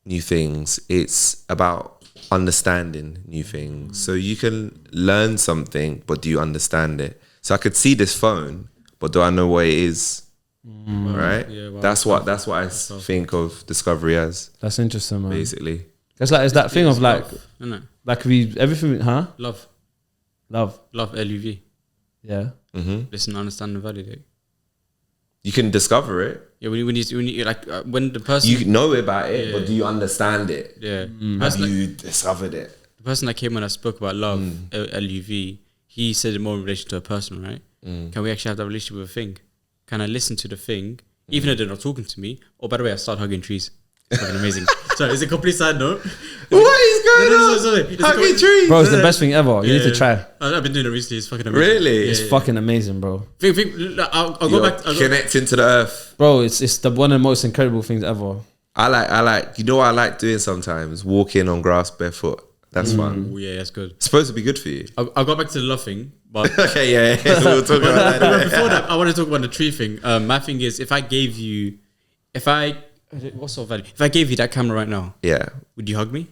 new things. It's about understanding new things. So you can learn something, but do you understand it? So I could see this phone, but do I know what it is? Right? Yeah, wow. That's what I think of discovery as, That's interesting, man. basically. It's like it's that thing of like Innit? everything, huh? Love, Love. LUV. Yeah. Listen, understand, and validate. You can discover it. Yeah, when you like when the person You know about it, but do you understand it? yeah Have you discovered it? the person that came when I spoke about love LUV, he said it more in relation to a person, right? Can we actually have that relationship with a thing? Can I listen to the thing even though they're not talking to me? Oh, by the way, I start hugging trees. It's fucking amazing. Sorry, it's a complete side note. What is going on? Sorry. Hugging trees. Bro, it's the best thing ever. You need to try. I've been doing it recently. It's fucking amazing. Really? It's fucking amazing, bro. I'll go You're back. connecting to the earth. Bro, it's one of the most incredible things ever. I like. You know what I like doing sometimes? Walking on grass barefoot. That's fun. Oh yeah, that's good. It's supposed to be good for you. I'll go back to the love thing, but Okay, yeah. We'll talk about that. before that, I want to talk about the tree thing. My thing is, if I gave you, what sort of value? If I gave you that camera right now, Yeah. would you hug me?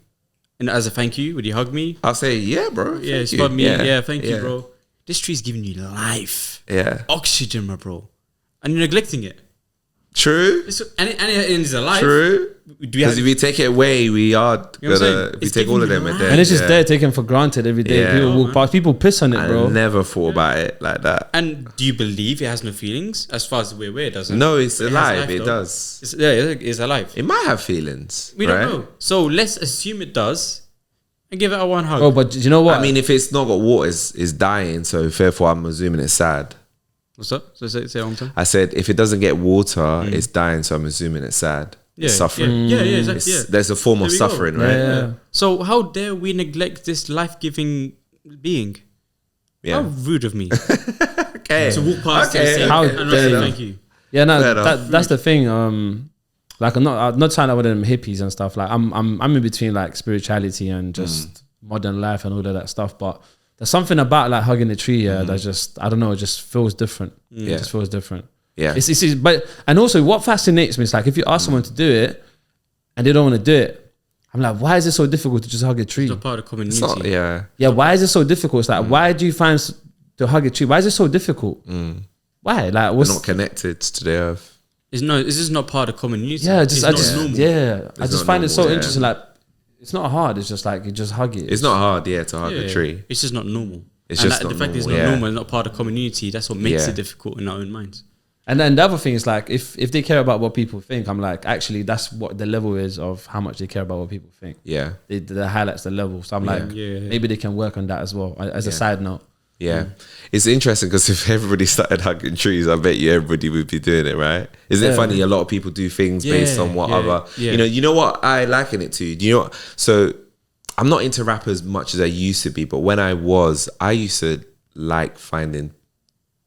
And as a thank you, would you hug me? I'll say, yeah, bro. Yeah, it's thank for you. me. Yeah, thank you, bro. This tree's giving you life, Yeah. oxygen, my bro, and you're neglecting it. True. And it's alive. True. Do we have, Because if we take it away, we are You know what I'm gonna. saying? If we It's take all of giving them, you and And it's just there taken for granted every day. Yeah. People walk past, people piss on it, I bro. never thought about it like that. and do you believe it has no feelings? As far as we're aware, it doesn't. No, it's But it has alive. life, It though. does. It's alive. It might have feelings. We right? don't know. So let's assume it does, and give it a one hug. Oh, but do you know what? I mean, if it's not got water, it's dying. So therefore, I'm assuming it's sad. What's up? So say it one time. I said if it doesn't get water, it's dying. So I'm assuming it's sad. It's suffering. Yeah, exactly. Yeah. There's a form of There we go. suffering, right? Yeah. So how dare we neglect this life-giving being? Yeah. How rude of me Okay. to walk past Okay. and say, How and not dare say you. thank you. Yeah, no, Fair enough. that's the thing. Like I'm not trying to with them hippies and stuff. Like I'm in between like spirituality and just modern life and all of that stuff. But there's something about like hugging a tree, that just I don't know, it just feels different. Yeah. It just feels different. Yeah. It's but and also what fascinates me is like if you ask someone to do it and they don't want to do it, I'm like, why is it so difficult to just hug a tree? It's not part of the community. It's not, yeah. Yeah, why is it so difficult? It's like why do you find to hug a tree? Why is it so difficult? Why? Like We're what's not connected to the earth. It's just not part of the community. yeah, it's I not just normal. I It's just not find it so normal, yeah. interesting. Like it's not hard. It's just like you just hug it. It's not hard, to hug Yeah, a tree. It's just not normal. It's And just the not fact that it's normal, not yeah. normal and not part of the community, that's what makes Yeah. it difficult in our own minds. And then the other thing is like if they care about what people think, I'm like actually that's what the level is of how much they care about what people think. Yeah. That highlights the level. So I'm like Yeah. maybe they can work on that as well as a side note. Yeah. It's interesting because if everybody started hugging trees, I bet you everybody would be doing it, right? Isn't it funny? A lot of people do things based on what other, you know what I liken it to? Do you know what? So I'm not into rap as much as I used to be, but when I used to like finding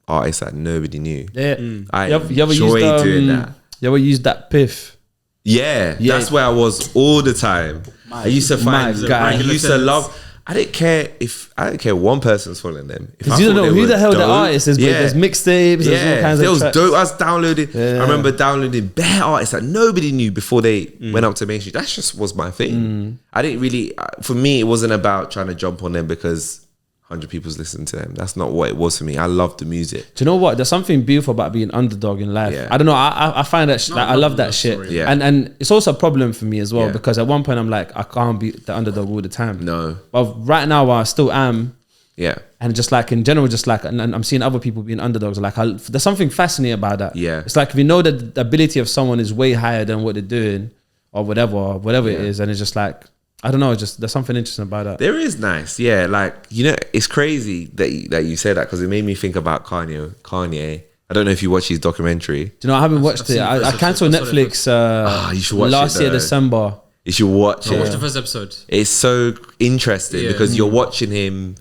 artists that nobody knew. Yeah. I You ever enjoy used, doing that. You ever used that piff? Yeah, Yeah. that's where I was all the time. I used to find, my God. I used to love. I didn't care one person's following them. If Because I you don't thought know they who were the hell the dope, artist is, but there's mixtapes, there's all kinds there of was tracks. dope. I was downloading. Yeah. I remember downloading bare artists that nobody knew before they went up to mainstream. That just was my thing. I didn't really. For me, it wasn't about trying to jump on them because 100 people's listening to them. That's not what it was for me. I loved the music. Do you know what? There's something beautiful about being underdog in life. Yeah. I don't know. I find that like, I love that shit. story. Yeah. And it's also a problem for me as well Yeah. because at one point I'm like I can't be the underdog all the time. No. But right now I still am. Yeah. And just like in general, just like, and I'm seeing other people being underdogs. Like, there's something fascinating about that. Yeah. It's like if you know that the ability of someone is way higher than what they're doing, or whatever it is, and it's just like I don't know. Just there's something interesting about that. There is nice, yeah. Like it's crazy that you say that because it made me think about Kanye. I don't know if you watch his documentary. Do you know? I haven't watched it. seen the I first cancelled episode. I saw Netflix. You should watch last it, year though. December. You should watch I it. watched the first episode. It's so interesting Yeah. because you're watching him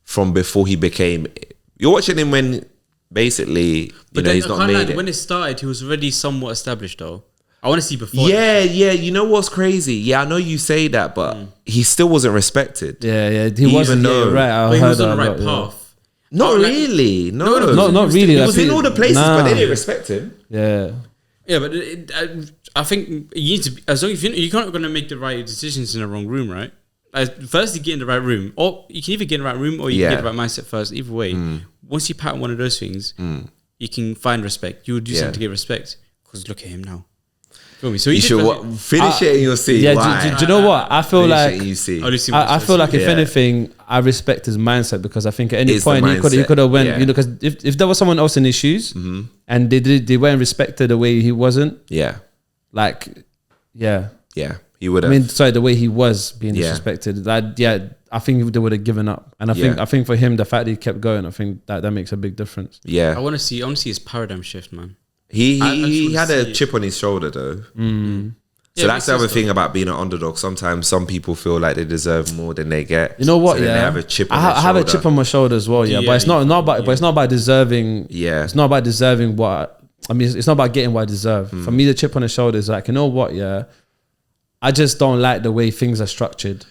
from before he became. You're watching him when basically he's not made it. When it started, he was already somewhat established though. I want to see before. Yeah. You know what's crazy? Yeah, I know you say that, but he still wasn't respected. Yeah. He wasn't though- right. I But he heard was on the that a right lot, path. Not Oh, like- really. No, not really. He Like, was in all the places, nah. but they didn't respect him. Yeah. Yeah, but I think you need to be, as long as you're not going to make the right decisions in the wrong room, right? First, you get in the right room, or you can either get in the right room or you can get the right mindset first. Either way, once you pattern one of those things, you can find respect. You will do something to get respect. Because look at him now. Feel me? So You should finish it and you'll see. Yeah. why. Do you know what? I feel Finish like it and you see. I feel like if Yeah. anything, I respect his mindset because I think at any It's the point he could have went, mindset, you know, because if there was someone else in his shoes and they weren't respected the way he wasn't, Yeah, like, yeah. he would I have. mean, sorry, the way he was being Yeah. disrespected. I think they would have given up. And I think for him, the fact that he kept going, I think that makes a big difference. Yeah, I want to see his paradigm shift, man. he I just he wanna had a see it. chip on his shoulder though. So Yeah, that's the makes other sense, thing about being an underdog. Sometimes some people feel like they deserve more than they get. You know what? So then Yeah, they have a chip on I their have a shoulder. chip on my shoulder as well. Yeah, Yeah, but it's not about but it's not about deserving. Yeah. it's not about deserving what I mean, it's not about getting what I deserve. For me, the chip on the shoulder is like, you know what? Yeah, I just don't like the way things are structured.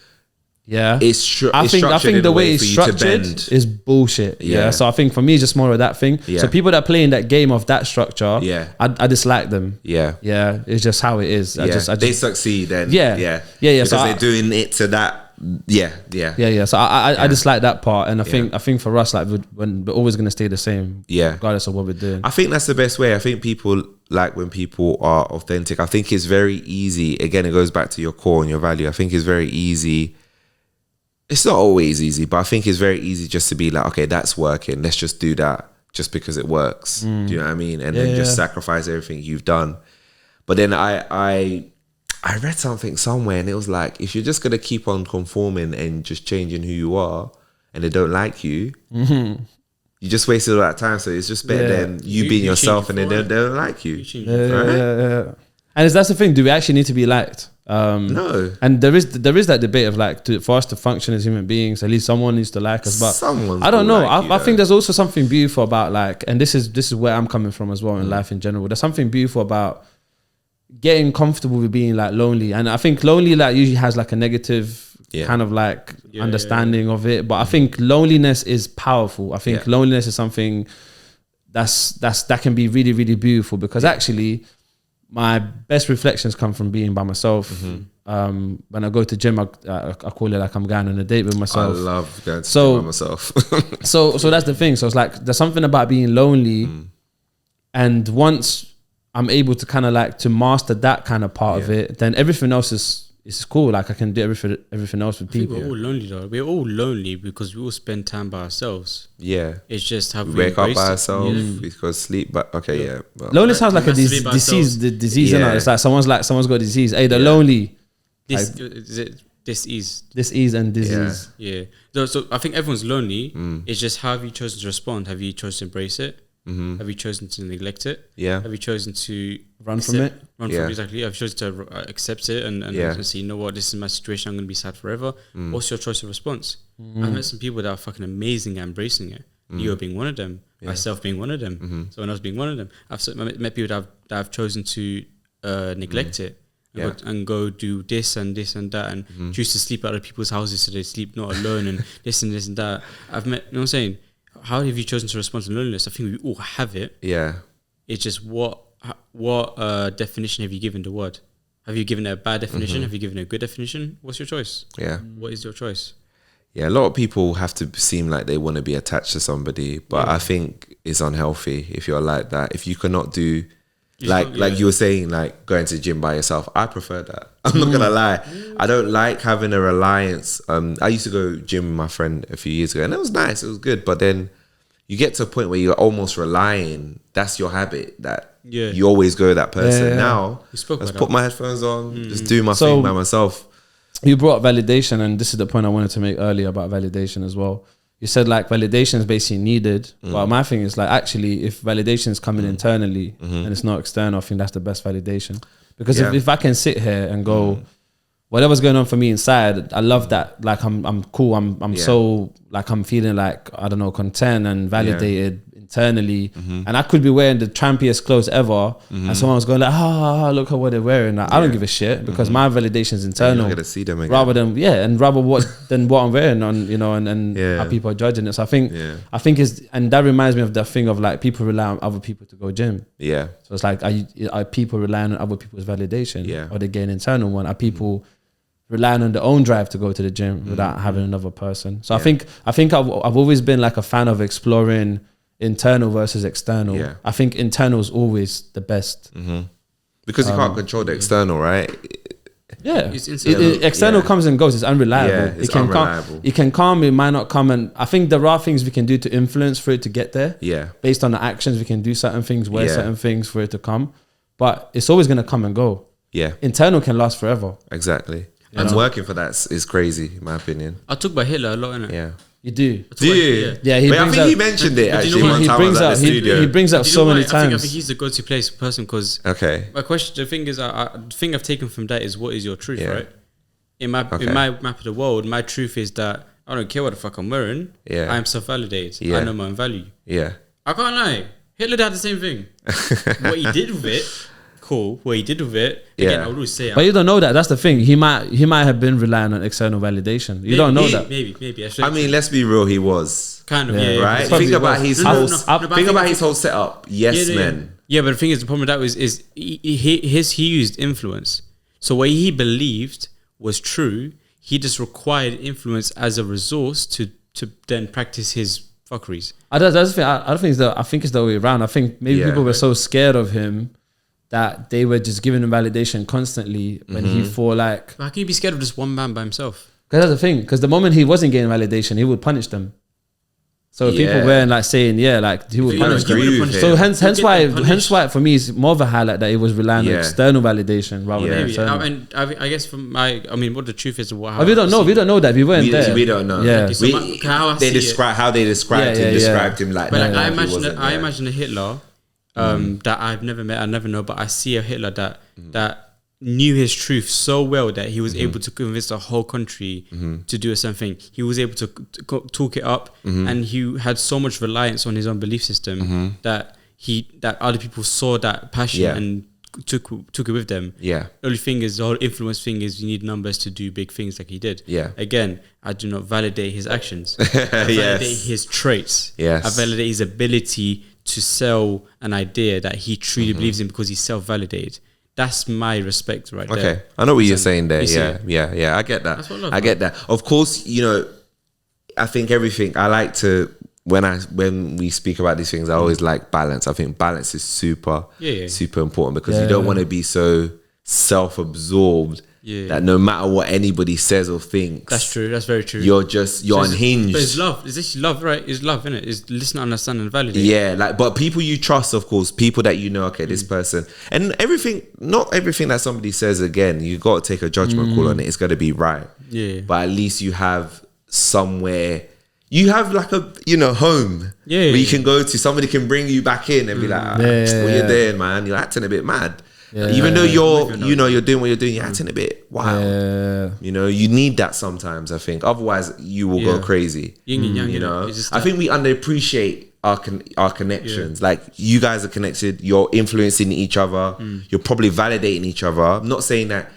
Yeah, It's true. I think the way it's structured is bullshit. Yeah. So I think for me, it's just more of that thing. Yeah. So people that play in that game of that structure, Yeah. I dislike them. Yeah. Yeah, it's just how it is. I just they succeed then. Yeah. Yeah. Because So they're doing it to that. Yeah. So I dislike that part, and I think for us, like we're always gonna stay the same. Yeah. Regardless of what we're doing. I think that's the best way. I think people like when people are authentic. I think it's very easy. Again, it goes back to your core and your value. I think it's very easy. It's not always easy, but I think it's very easy just to be like, okay, that's working. Let's just do that just because it works. Do you know what I mean? And then just sacrifice everything you've done. But then I read something somewhere, and it was like, if you're just gonna keep on conforming and just changing who you are, and they don't like you, you just wasted all that time. So it's just better than you being yourself, and then they don't like you. Yeah. And that's the thing. Do we actually need to be liked? No. And there is that debate of like, for us to function as human beings, at least someone needs to like us. But Someone's I don't know. gonna like you, I think there's also something beautiful about like, and this is where I'm coming from as well in life in general. There's something beautiful about getting comfortable with being like lonely, and I think lonely like usually has like a negative kind of like understanding of it. But I think loneliness is powerful. I think loneliness is something that can be really, really beautiful, because actually my best reflections come from being by myself. When I go to gym, I call it like I'm going on a date with myself. I love going to gym by myself. so that's the thing. So it's like there's something about being lonely, and once I'm able to kind of like to master that kind of part of it, then everything else is cool. Like I can do everything else with people. We're all lonely though. We're all lonely because we all spend time by ourselves. Yeah. It's just how We wake up by ourselves, we go sleep, but well. Lonely sounds like a disease. The disease, you know. It's like someone's got a disease. Hey, they're lonely. Disease and disease. Yeah. So I think everyone's lonely. It's just how have you chosen to respond? Have you chosen to embrace it? Have you chosen to neglect it? Yeah. Have you chosen to Run from it? Run from it, exactly. Have you chosen to accept it and say, you know what, this is my situation, I'm going to be sad forever? What's your choice of response? I've met some people that are fucking amazing at embracing it. You being one of them, myself being one of them, someone else being one of them. I've met people that have chosen to neglect it. And go do this and this and that, and choose to sleep at other people's houses so they sleep not alone, and this and this and that. I've met, you know what I'm saying? How have you chosen to respond to loneliness? I think we all have it. Yeah. It's just what definition have you given the word? Have you given it a bad definition? Have you given it a good definition? What's your choice? Yeah. What is your choice? Yeah, a lot of people have to seem like they want to be attached to somebody, but I think it's unhealthy if you're like that. If you cannot do, like you were saying, like going to the gym by yourself, I prefer that. I'm not gonna lie. I don't like having a reliance. I used to go gym with my friend a few years ago, and it was nice. It was good, but then you get to a point where you're almost relying. That's your habit. That you always go with that person. Now, let's put my headphones on, just do my thing by myself. You brought up validation, and this is the point I wanted to make earlier about validation as well. You said like validation is basically needed, but my thing is like actually if validation is coming internally and it's not external, I think that's the best validation. Because if I can sit here and go, whatever's going on for me inside, I love that. Like I'm cool. I'm so like I'm feeling like I don't know, content and validated internally. And I could be wearing the trampiest clothes ever, and someone's going like, look at what they're wearing. Like, I don't give a shit because my validation is internal. You're not gonna see them again. Rather than what I'm wearing on, you know, and how people are judging it. So I think and that reminds me of that thing of like people rely on other people to go gym. Yeah. So it's like are people relying on other people's validation? Yeah. Or they get an internal one? Are people relying on their own drive to go to the gym without having another person? So I think I've always been like a fan of exploring internal versus external. Yeah. I think internal is always the best because you can't control the external, right? Yeah, external comes and goes. It's unreliable. Yeah, it's unreliable. It can come, it might not come, and I think there are things we can do to influence for it to get there. Yeah, based on the actions, we can do certain things, wear certain things for it to come, but it's always going to come and go. Yeah, internal can last forever. Exactly, and working for that is crazy, in my opinion. I talk about Hitler a lot, innit? Yeah. You do? Do you? Yeah, I think he mentioned it actually one time I was at the studio. He brings up so many times. I think he's the go-to person because my question, the thing is, the thing I've taken from that is what is your truth, right? In my map of the world, my truth is that I don't care what the fuck I'm wearing. I am self-validated. I know my own value. Yeah. I can't lie. Hitler had the same thing. What he did with it, cool. What he did with it, again, I would always say. But you don't know that. That's the thing. He might have been relying on external validation. You don't know that. Maybe. I mean, let's be real. He was kind of right. Think about his whole. Think about his whole setup. Yes, man. Yeah, but the thing is, the problem with that is he used influence. So what he believed was true. He just required influence as a resource to then practice his fuckeries. That's the thing. I think it's the way around. I think maybe people were so scared of him that they were just giving him validation constantly when he thought like. How can you be scared of just one man by himself? Because that's the thing. Because the moment he wasn't getting validation, he would punish them. So people weren't like saying, like he would punish them. So hence why for me it's more of a highlight that he was relying on external validation rather than internal. And I guess what the truth is, we don't know that we weren't there. We don't know. Yeah, how they described him like that. Like, I imagine a Hitler that I've never met, I never know, but I see a Hitler that knew his truth so well that he was able to convince the whole country to do a certain thing. He was able to talk it up, and he had so much reliance on his own belief system that other people saw that passion and took it with them. Yeah. The only thing is, the whole influence thing is you need numbers to do big things like he did. Yeah. Again, I do not validate his actions. I validate his traits. Yes. I validate his ability to sell an idea that he truly believes in because he's self-validated. That's my respect right there. Okay. I know what you're saying there. Yeah. I get that. That's what I love, I get that. Of course, I think everything I like to, when we speak about these things, I always like balance. I think balance is super important because you don't want to be so self-absorbed that no matter what anybody says or thinks, that's true. That's very true. You're unhinged. But it's love. It's actually love, right? It's love, isn't it? It's listen, understand, and validate. Yeah, but people you trust, of course, people that you know. Okay, this person, and not everything that somebody says. Again, you got to take a judgment call on it. It's got to be right. Yeah. But at least you have somewhere. You have like a home where you can go to. Somebody can bring you back in and be like, "What you're doing, man? You're acting a bit mad." Even though you're doing what you're doing, you're acting a bit wild. You need that sometimes. I think otherwise you will go crazy. Yin and yang, I think we underappreciate our connections. Like you guys are connected. You're influencing each other. You're probably validating each other. I'm not saying that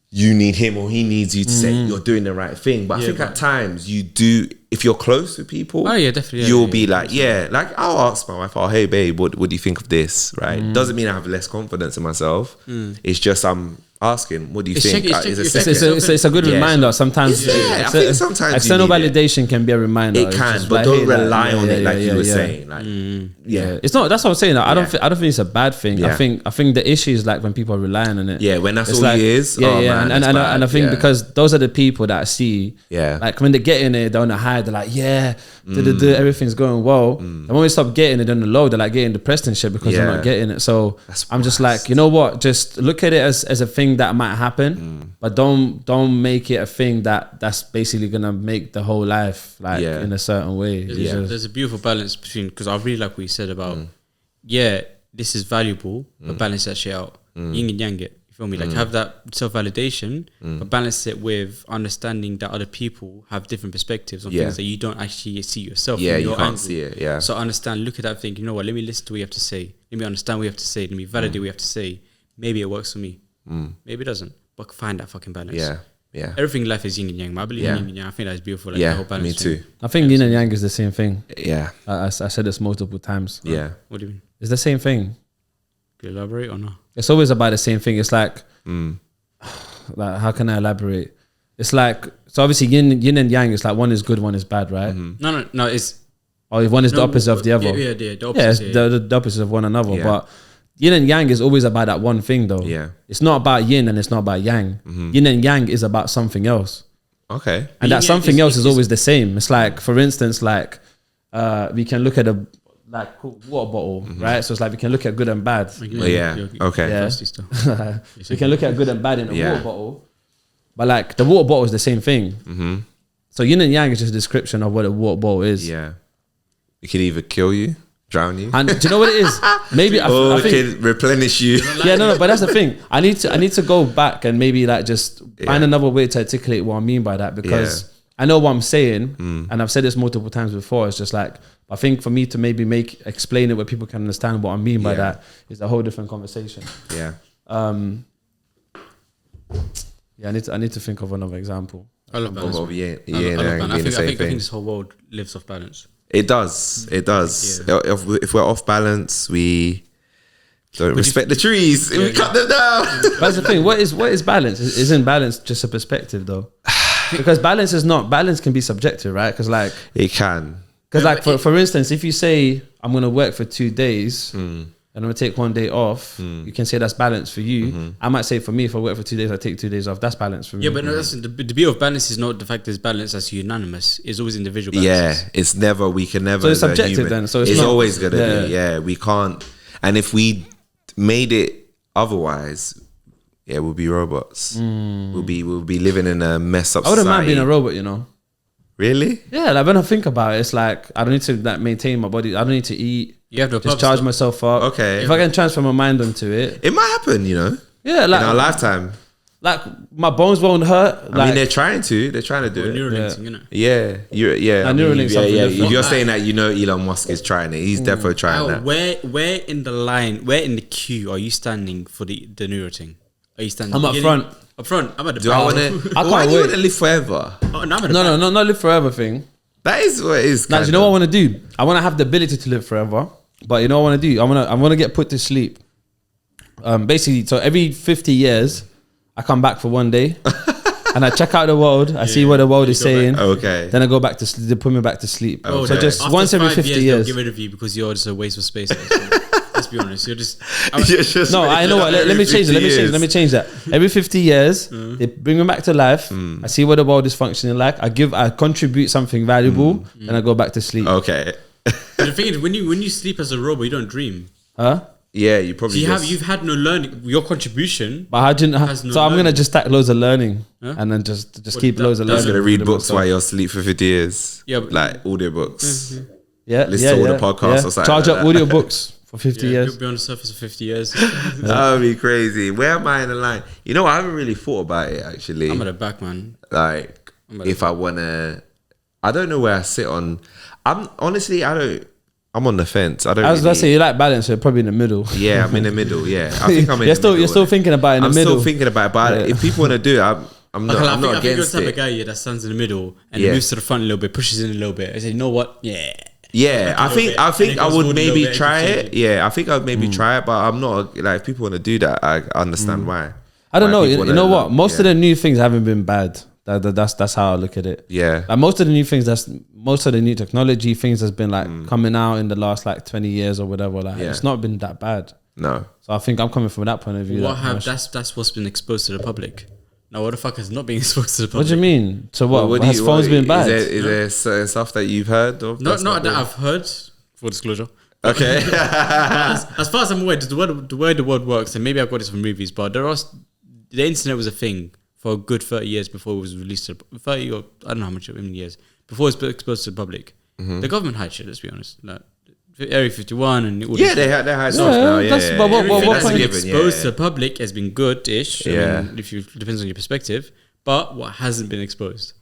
you need him or he needs you to say you're doing the right thing. But I think at times you do, if you're close with people, definitely. You'll be like, like I'll ask my wife, hey babe, what do you think of this? Right? Doesn't mean I have less confidence in myself. It's just I'm asking, what do you think? It's a good reminder. Sometimes, I think sometimes external validation can be a reminder. It can, but don't rely on it like you were saying. Like, it's not. That's what I'm saying. I don't think it's a bad thing. Yeah. I think the issue is like when people are relying on it. Yeah, when that's it's all like, it is. And I think because those are the people that I see. Yeah, like when they get in it, they're on the high. They're like, everything's going well. And when we stop getting it on the low, they're like getting depressed and shit because they're not getting it. So I'm just like, you know what? Just look at it as a thing that might happen, but don't make it a thing that's basically gonna make the whole life in a certain way. There's a beautiful balance between, because I really like what you said about this is valuable, but balance that shit out. Yin and yang it. You feel me? Like have that self-validation, but balance it with understanding that other people have different perspectives on things that you don't actually see yourself. Yeah, you can't see it. Yeah. So understand, look at that thing. You know what? Let me listen to what you have to say. Let me understand what you have to say. Let me validate what you have to say. Maybe it works for me. Maybe it doesn't. But find that fucking balance. Yeah. Everything in life is yin and yang. I believe in yin and yang. I think that's beautiful. Like the whole balance. Me too. Thing. I think yin and yang is the same thing. Yeah. I said this multiple times. Yeah. What do you mean? It's the same thing. Can you elaborate or not? It's always about the same thing. It's like how can I elaborate? It's like, so obviously yin and yang is like one is good, one is bad, right? No. It's one is the opposite of the other. The opposite. The opposite of one another. Yeah. But yin and yang is always about that one thing, though. Yeah. It's not about yin and it's not about yang. Yin and yang is about something else. Okay. And that something else is always the same. It's like, for instance, like we can look at a water bottle, right? So it's like we can look at good and bad. Okay. Yeah. We can look at good and bad in a water bottle, but like the water bottle is the same thing. So yin and yang is just a description of what a water bottle is. Yeah. It could either kill you, drown you, and do you know what it is? Maybe I it think, could replenish you. No, but that's the thing. I need to go back and maybe like just find another way to articulate what I mean by that, because I know what I'm saying, and I've said this multiple times before. It's just like, I think for me to maybe explain it where people can understand what I mean by that is a whole different conversation. Yeah. Yeah, I need to think of another example. I love balance. I think I think this whole world lives off balance. It does. Yeah. If we're off balance, we don't respect the trees. We cut them down. That's the thing. What is balance? Isn't balance just a perspective though? Because balance can be subjective, right? Because like it can. Because like for instance, if you say I'm gonna work for 2 days and I'm gonna take 1 day off, you can say that's balance for you. I might say for me, if I work for 2 days, I take 2 days off. That's balance for me. Yeah, but no, that's the beauty of balance is not the fact there's balance that's unanimous. It's always individual balance. Yeah, it's never. We can never. So it's subjective then. So it's always gonna be. Yeah, we can't. And if we made it otherwise, yeah, we'll be robots. We'll be living in a mess up. I wouldn't mind being a robot, you know. Really? Yeah, like when I think about it, it's like I don't need to like maintain my body. I don't need to eat. You have to just charge myself up. Okay. If I can transfer my mind onto it, it might happen, you know. Yeah, like in our lifetime. Like my bones won't hurt. I mean, they're trying to do it. Neuralinks, you know. Yeah, yeah. Neuralinks. You're saying that, you know, Elon Musk is trying it. He's definitely trying that. Where in the line, where in the queue are you standing for the Neurating? Are you standing? I'm up front. Up front. I'm at the back. Do I want to? Why do you want to live forever? No, not live forever thing. That is what it is. Now, you know what I want to do? I want to have the ability to live forever. But you know what I want to do? I want to get put to sleep. Basically, so every 50 years, I come back for 1 day, and I check out the world. I see what the world is saying. Okay. Then I go back to sleep. They put me back to sleep. Okay. So just after once every 50 years. They'll get rid of you because you're just a waste of space. Let's be honest. You're just. No, I know what. Let me change it. Let me change that. Every 50 years, they bring me back to life. I see what the world is functioning like. I contribute something valuable, and I go back to sleep. Okay. But the thing is, when you sleep as a robot, you don't dream. Huh? Yeah, you probably. So you've had no learning. Your contribution. But I'm gonna just stack loads of learning, and then just keep loads of learning. I'm gonna read books while you're asleep for 50 years. Yeah, like audiobooks. Yeah, listen to all the podcasts or something. Charge up audiobooks for 50 years. You'll be on the surface for 50 years. That would be crazy. Where am I in the line? You know, I haven't really thought about it actually. I'm at the back, man. Like, if I wanna, I don't know where I sit on. I'm on the fence. I was gonna say you like balance, so you're probably in the middle. Yeah, I'm in the middle. Yeah, I think I'm in the middle. You're still thinking about it in the middle. I'm still thinking about it, but if people want to do it, I'm not against it. I think you're the type of guy that stands in the middle and moves to the front a little bit, pushes in a little bit. I say, you know what? Yeah, I think I would maybe try it. Yeah, I think I would maybe try it, but I'm not like, if people want to do that, I understand why. I don't know. You know what? Most of the new things haven't been bad. That's how I look at it. Yeah. Like most of the new things, most of the new technology things has been like coming out in the last like 20 years or whatever. Like it's not been that bad. No. So I think I'm coming from that point of view. That's what's been exposed to the public. Now, what the fuck has not been exposed to the public? What do you mean? So what? Has phones been bad? Is there certain stuff that you've heard of? Not that I've heard, for disclosure. Okay. as far as I'm aware, the way the world works, and maybe I've got this from movies, but the internet was a thing for a good 30 years before it was released to 30 or I don't know how many years before it was exposed to the public. The government hide shit, let's be honest. Like, Area 51 and all they hide stuff now. Yeah, but what that's been exposed to the public has been good-ish. Yeah. I mean, depends on your perspective. But what hasn't been exposed?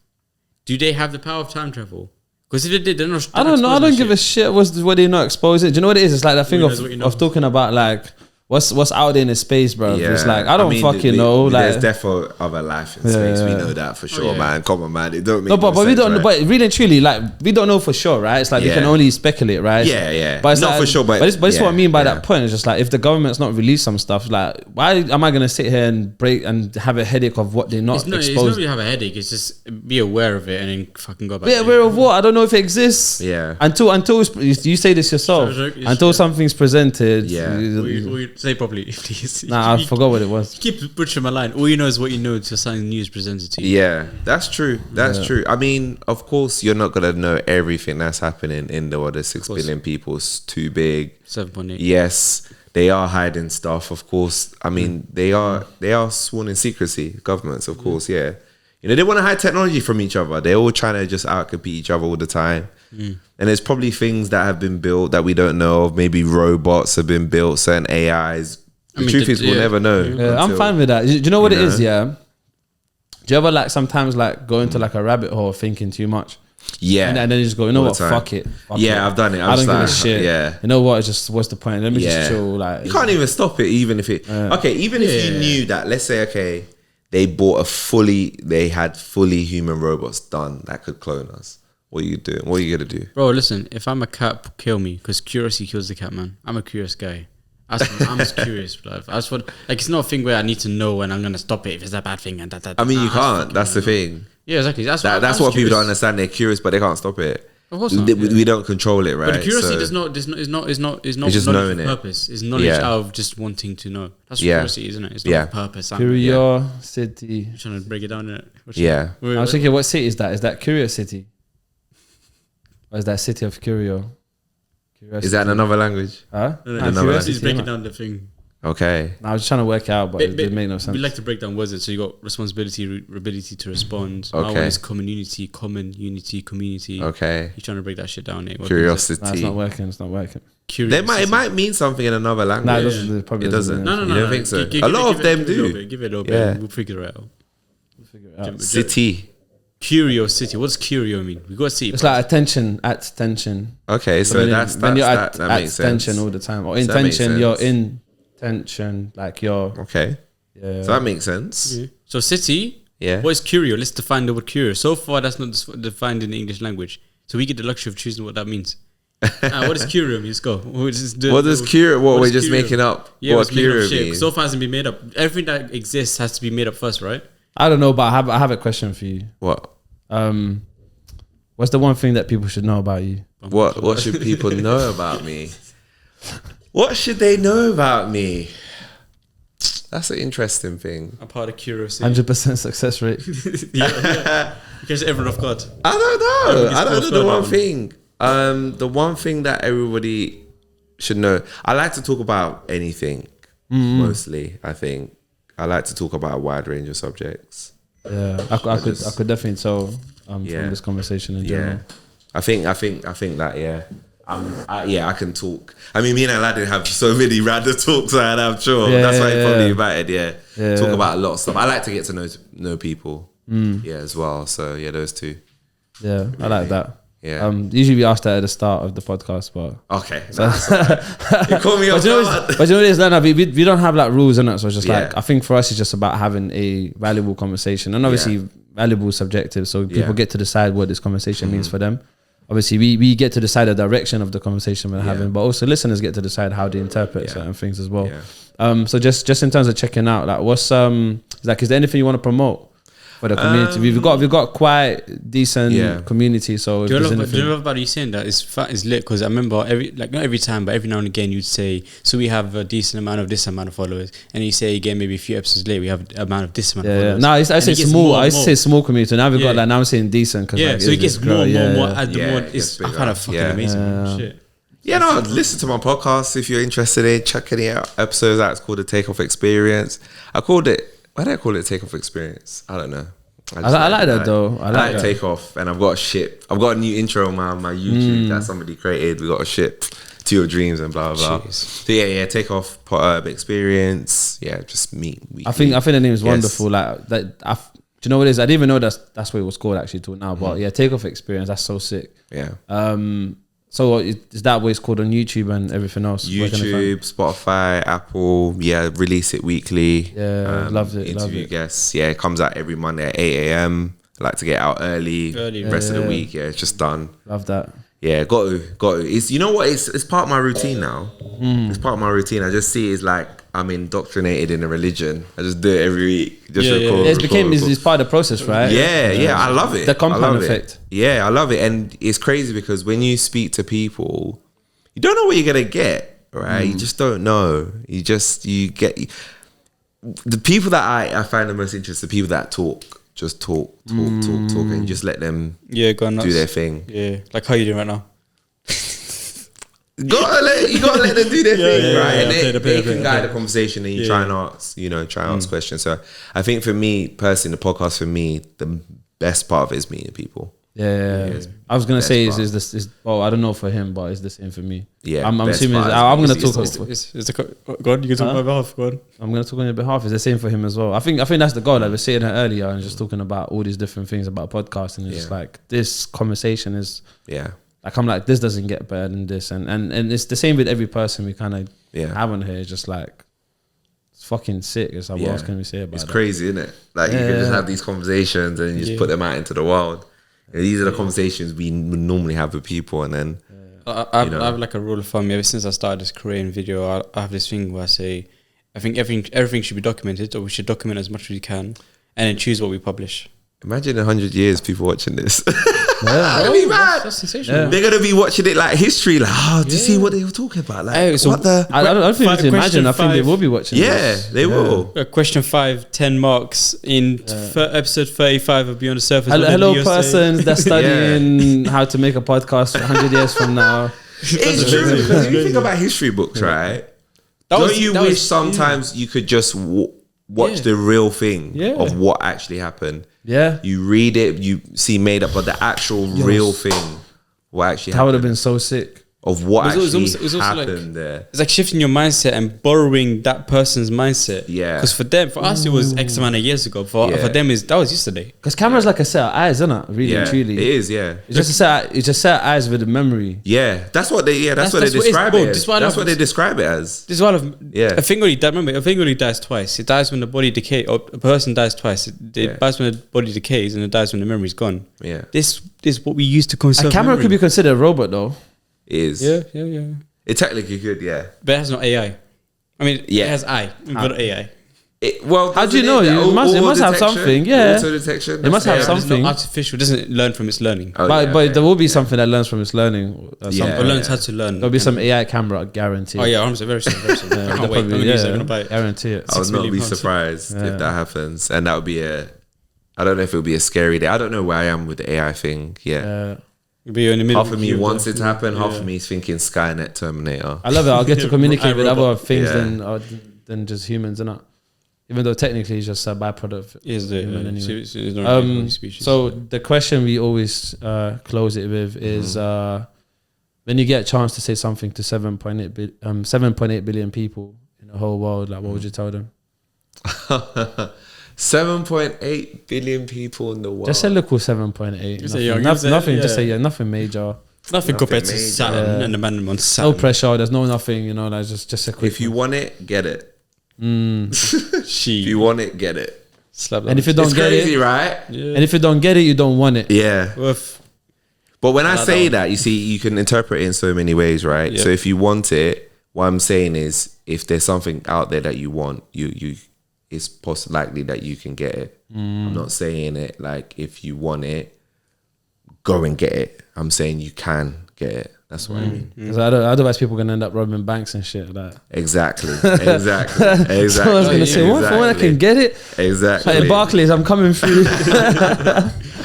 Do they have the power of time travel? Because if they did, they're not. I don't know. I don't give a shit. What they not expose it? Do you know what it is? It's like that thing of talking about like. What's out there in the space, bro? Yeah. It's like I don't fucking know. Like, there's definitely other life in space. We know that for sure, man. Come on, man. It don't make but sense, we don't. Right? But really and truly, like we don't know for sure, right? It's like we can only speculate, right? Yeah. But it's not like, for sure. But it's what I mean by that point. It's just like if the government's not released some stuff, like why am I gonna sit here and break and have a headache of what they're not exposed? It's not really have a headache. It's just be aware of it and then fucking go back. Be aware of what? I don't know if it exists. Yeah. Until you say this yourself. Until something's presented. Yeah. Say properly, please. Nah, I forgot what it was. Keep butchering my line. All you know is what you know until something new is presented to you. Yeah, that's true. That's true. I mean, of course, you're not gonna know everything that's happening in the world. 6 billion people. It's too big. 7.8. Yes, they are hiding stuff. Of course, I mean they are sworn in secrecy. Governments, of course, yeah. You know, they want to hide technology from each other. They're all trying to just outcompete each other all the time. And there's probably things that have been built that we don't know of. Maybe robots have been built, certain AIs. The truth is, we'll never know. Yeah, I'm fine with that. Do you know what it is? Yeah. Do you ever like sometimes like go into like a rabbit hole thinking too much? Yeah. And then you just go, you know All what, the time. fuck it. Yeah, I've done it. I don't give a just like, shit. yeah. You know what, it's just, what's the point? Let me just chill. Like, You can't even stop it, even if it. Okay, even if you knew that, let's say, okay, they had fully human robots done that could clone us. What are you doing? What are you gonna do? Bro, listen, if I'm a cat, kill me, because curiosity kills the cat, man. I'm a curious guy. I'm just curious, bro. I just want, like, it's not a thing where I need to know when I'm gonna stop it if it's a bad thing and that. I mean, you can't. That's the thing. Yeah, exactly. That's what people don't understand. They're curious, but they can't stop it. Of course not. We don't control it, right? But the curiosity So is not just knowledge knowing with it. purpose. It's knowledge out of just wanting to know. That's curiosity, isn't it? It's not with purpose. Curiosity. I'm trying to break it down. Yeah. I was thinking, what city is that? Is that Curiosity? Or is that City of Curio? Is that in another language? Huh? He's breaking down the thing. Okay. I was just trying to work it out, but it didn't make no sense. We like to break down words. So you got responsibility, ability to respond. Okay. My one is community, community. Okay. You're trying to break that shit down, Nate. Curiosity. No, it's not working. It's not working. It might mean something in another language. No, it probably doesn't. No. You don't think so? A lot of them do. Give it a little bit. We'll figure it out. City. Curiosity. What does curio mean? We got to see. It's like attention, at tension. Okay, so when you're that makes sense. tension all the time, or So that makes intention, you're sense. in tension, like you're. Okay. Yeah. So that makes sense. Yeah. So city. Yeah. What is curio? Let's define the word curio. So far, that's not defined in the English language. So we get the luxury of choosing what that means. What does curio mean? Let's go. What does curio? What we're just making up? Yeah, what curio means? So far, hasn't been made up. Everything that exists has to be made up first, right? I don't know, but I have a question for you. What? What's the one thing that people should know about you? What should people know about me? What should they know about me? That's an interesting thing. I'm part of curiosity. 100% success rate. yeah. Because everyone of God. I don't know. I don't know the one thing. The one thing that everybody should know. I like to talk about anything. Mostly, I think. I like to talk about a wide range of subjects. Yeah, I could definitely tell from this conversation in general. I think that I can talk. I mean, me and Aladdin have so many random talks, and I'm sure that's why he probably invited. Talk about a lot of stuff. I like to get to know people. As well. So those two. Yeah, I like that. Yeah. Usually we ask that at the start of the podcast, but okay. You call me off guard. But you know what it is, Lana, we don't have like rules in it, so it's just like I think for us it's just about having a valuable conversation, and obviously valuable is subjective, so people get to decide what this conversation means for them. Obviously we get to decide the direction of the conversation we're having, but also listeners get to decide how they interpret certain things as well. So just in terms of checking out, like what's is there anything you want to promote for the community? We've got quite decent community. So do you love about you saying that is lit? Because I remember not every time, but every now and again you'd say, so we have a decent amount of this amount of followers, and you say again maybe a few episodes later we have an amount of this amount of followers. No, I say small. I say small community. Now we've got now I'm saying decent because so it gets more and more. As the more it's kind of fucking amazing. Shit. Yeah, no, listen to my podcast if you're interested in checking any episodes out. It's called The Takeoff Experience. Why did I call it Takeoff Experience? I don't know. I like that though. I like Takeoff, and I've got a new intro on my YouTube that somebody created. We got a ship to your dreams and blah blah blah. So Takeoff Experience. Yeah, just me. I think the name is wonderful. Like that. Do you know what it is? I didn't even know that's what it was called actually till now. But Takeoff Experience. That's so sick. Yeah. So is that what it's called on YouTube and everything else? YouTube, Spotify, Apple. Release it weekly. Loved it. Interview guests. It comes out every Monday at 8 a.m. I like to get out early. Rest of the week. It's just done. Love that. Yeah, got to. It's, you know what? It's part of my routine now. It's part of my routine. I just see it's like I'm indoctrinated in a religion. I just do it every week. Just record. It's part of the process, right? Yeah. I love it. The compound effect. Yeah, I love it. And it's crazy because when you speak to people, you don't know what you're gonna get, right? You just don't know. You get the people that I find the most interesting. The people that talk. Just talk, and just let them do their thing. Yeah, like how you doing right now? You gotta let them do their thing, right? And they can guide the conversation, and you try and ask questions. So I think for me personally, the podcast for me, the best part of it is meeting people. Yeah. I was gonna say is this is well, I don't know for him, but it's the same for me. Yeah, I'm best assuming part I'm gonna is- talk. God, you can talk on my behalf. God, I'm gonna talk on your behalf. It's the same for him as well. I think that's the goal. Like we were saying it earlier and just talking about all these different things about podcasting. And it's just like this conversation is like I'm like this doesn't get better than this, and it's the same with every person we kind of have on here. It's just like it's fucking sick. It's like what else can we say about it? It's crazy, isn't it? Like you can just have these conversations and you just put them out into the world. And these are the conversations we would normally have with people, and then I have like a rule of thumb. Ever since I started this career in video, I have this thing where I say, I think everything should be documented, or we should document as much as we can, and then choose what we publish. imagine 100 years people watching this. Yeah. That'd be mad. That's sensational. They're gonna be watching it like history, like, do you see what they were talking about? Like, Hey, so what the? I don't think we can imagine. I think they five. will be watching. Yeah, this. they will. Question 5, 10 marks in episode 35 of Beyond the Surface. Hello, What did Leo say? persons that's studying how to make a podcast 100 years from now. It's true, because if you think about history books, right? Don't you wish sometimes you could just watch the real thing of what actually happened? Yeah, You read it, you see made up, but the actual real thing, what actually that would have happened, been so sick. of what It was actually almost- it was also like- happened there. It's like shifting your mindset and borrowing that person's mindset. Yeah. Because for us, it was X amount of years ago. For them, that was yesterday. Because camera's like a set of eyes, isn't it? Really, Yeah, and truly. it is. Yeah, It's just a set of eyes with a memory. yeah. That's what they. Yeah, that's what they that's what it's describe called. it as. That's what I That's love. what they describe it as. This is one of Yeah. a finger only remember, a finger only dies twice. It dies when the body decays, or a person dies twice. It dies when the body decays, and it dies when the memory's gone. Yeah, This is what we use to conserve. A camera memory. could be considered a robot, though. it is. Yeah. It technically could. Yeah. But it has no AI. I mean, Yeah. it has I, but not AI. How do you know? It must have something, yeah. Auto detection. It must have It's something. not artificial. It doesn't learn from its learning. Oh, but yeah, but okay. there will be something that learns from its learning. Yeah. Or learns how to learn. There'll be some AI camera, I guarantee. Oh yeah, honestly, very soon. Very soon. I can't wait. I'm gonna use it. I'm gonna buy it. Guarantee it. I would not million be pounds. surprised if that happens, and that would be I don't know if it would be a scary day. I don't know where I am with the AI thing. Yeah. You'll be in the middle. Half of me wants it to happen. Half of me is thinking Skynet, Terminator. I love it. I'll get to communicate with other iRobot. things Yeah. than just humans, innit? Even though technically it's just a byproduct. Is the human anyway. it's not really species. So the question we always close it with is when you get a chance to say something to 7.8 billion people in the whole world, like what would you tell them? 7.8 billion people in the world. Just say look, 7.8. Just say, yeah, Nothing. yeah. Just say nothing major. nothing compared to major. Saturn and the man on Saturn. No pressure. There's no nothing. You know, like just a quick. If you want it, get it. She If you want it, get it. slap and if you don't It's get crazy, it, right? and if you don't get it, you don't want it. Yeah. Woof. But when I say that, you see, you can interpret it in so many ways, right? Yeah. So if you want it, what I'm saying is, if there's something out there that you want, it's likely that you can get it. I'm not saying it like if you want it, go and get it. I'm saying you can get it. That's what I mean. Because otherwise, people are gonna end up robbing banks and shit like that. Exactly. Someone's gonna say, "What? For when I can get it?" Exactly. Like Barclays, I'm coming through.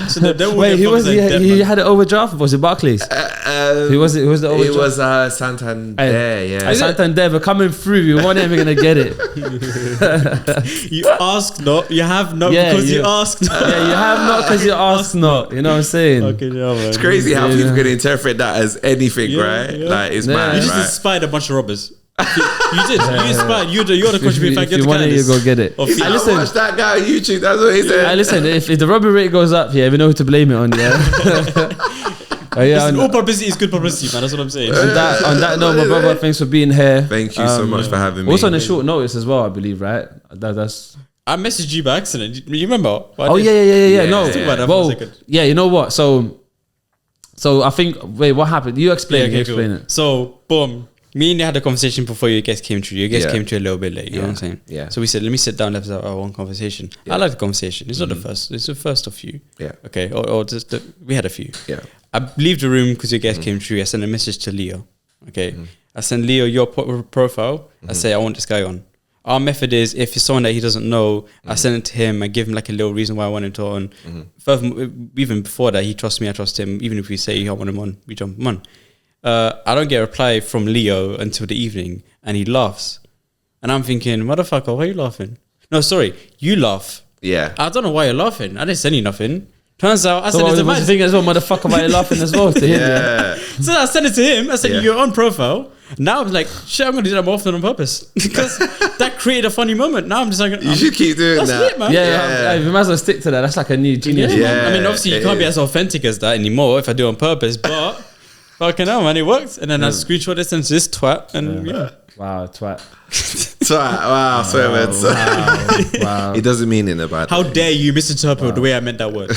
So they will Wait, get he had an overdraft. Was it Barclays? Who was it? Who was the overdraft? It was Santander. Yeah. Santander. We're coming through. We want it. We're gonna get it. You asked not. You have not Yeah, because you yeah. asked. Yeah, you have not because you asked not. You know what I'm saying? Okay, yeah, man. It's crazy how Yeah. people can interpret that as anything, Yeah, right? yeah. Like it's Yeah. mad, You just right? inspired a bunch of robbers. You did. You inspired. You're the contributing factor. If you want it, you go get it. Of I I listen. watched that guy on YouTube. That's what he said. Listen. If the robbery rate goes up, yeah, we know who to blame it on. Yeah. Oh, yeah. Listen, all publicity is good publicity, man. That's what I'm saying. On that note, my brother, thanks for being here. Thank you so much for having me. Also on a short notice as well, I believe, right? That's. I messaged you by accident. You remember? Oh yeah. No, Talk about that for a well, second. yeah. You know what? So I think. Wait, what happened? You explain. You explain it. So, boom. Me and you had a conversation before your guest came through. Your guest Yeah. came through a little bit late. You know what I'm saying? Yeah. So we said, let me sit down. Let's have our one conversation. I like the conversation. It's not the first. It's the first of few. Yeah. Okay. Or just we had a few. Yeah. I leave the room because your guest came through. I sent a message to Leo. Okay. I send Leo your profile. I say, I want this guy on. Our method is, if it's someone that he doesn't know, I send it to him. I give him like a little reason why I want him to on. Furthermore, even before that, he trusts me. I trust him. Even if we say I want him on, we jump him on. I don't get a reply from Leo until the evening, and he laughs. And I'm thinking, motherfucker, why are you laughing? No, sorry, you laugh. Yeah. I don't know why you're laughing. I didn't send you nothing. Turns out, I said, So there's a what was man. you thinking as well, motherfucker? Why you laughing as well? To him, Yeah. So I sent it to him. I said, Yeah. you're on profile. Now I'm like, shit, I'm going to do that more often on purpose. Because that created a funny moment. Now I'm just like, You should keep doing that's that. lit, man. Yeah, you might as well stick to that. That's like a new genius. Yeah, Yeah. man. I mean, obviously, you it can't be is. as authentic as that anymore if I do it on purpose, but fucking hell, man, it worked. And then I screenshot this and this twat. And yeah. Wow, twat. Wow, swear man. So- Wow. It doesn't mean in a bad How way. dare you misinterpret the way I meant that word?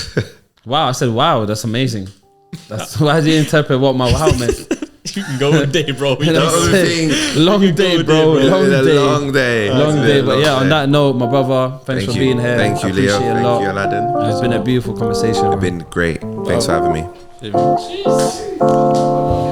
Wow, I said wow, that's amazing. That's why do you interpret what my wow meant? You can go all day, bro. You know The what I'm only saying? thing- Long day, bro. It's Long been a day. long day. Long It's been day. a But long yeah, on day. that note, my brother, thanks Thank for you. being here. Thank you, I Leo. appreciate it a Thank lot. you, Aladdin. It's been a beautiful conversation. It's been great. Thanks for having me. Yeah.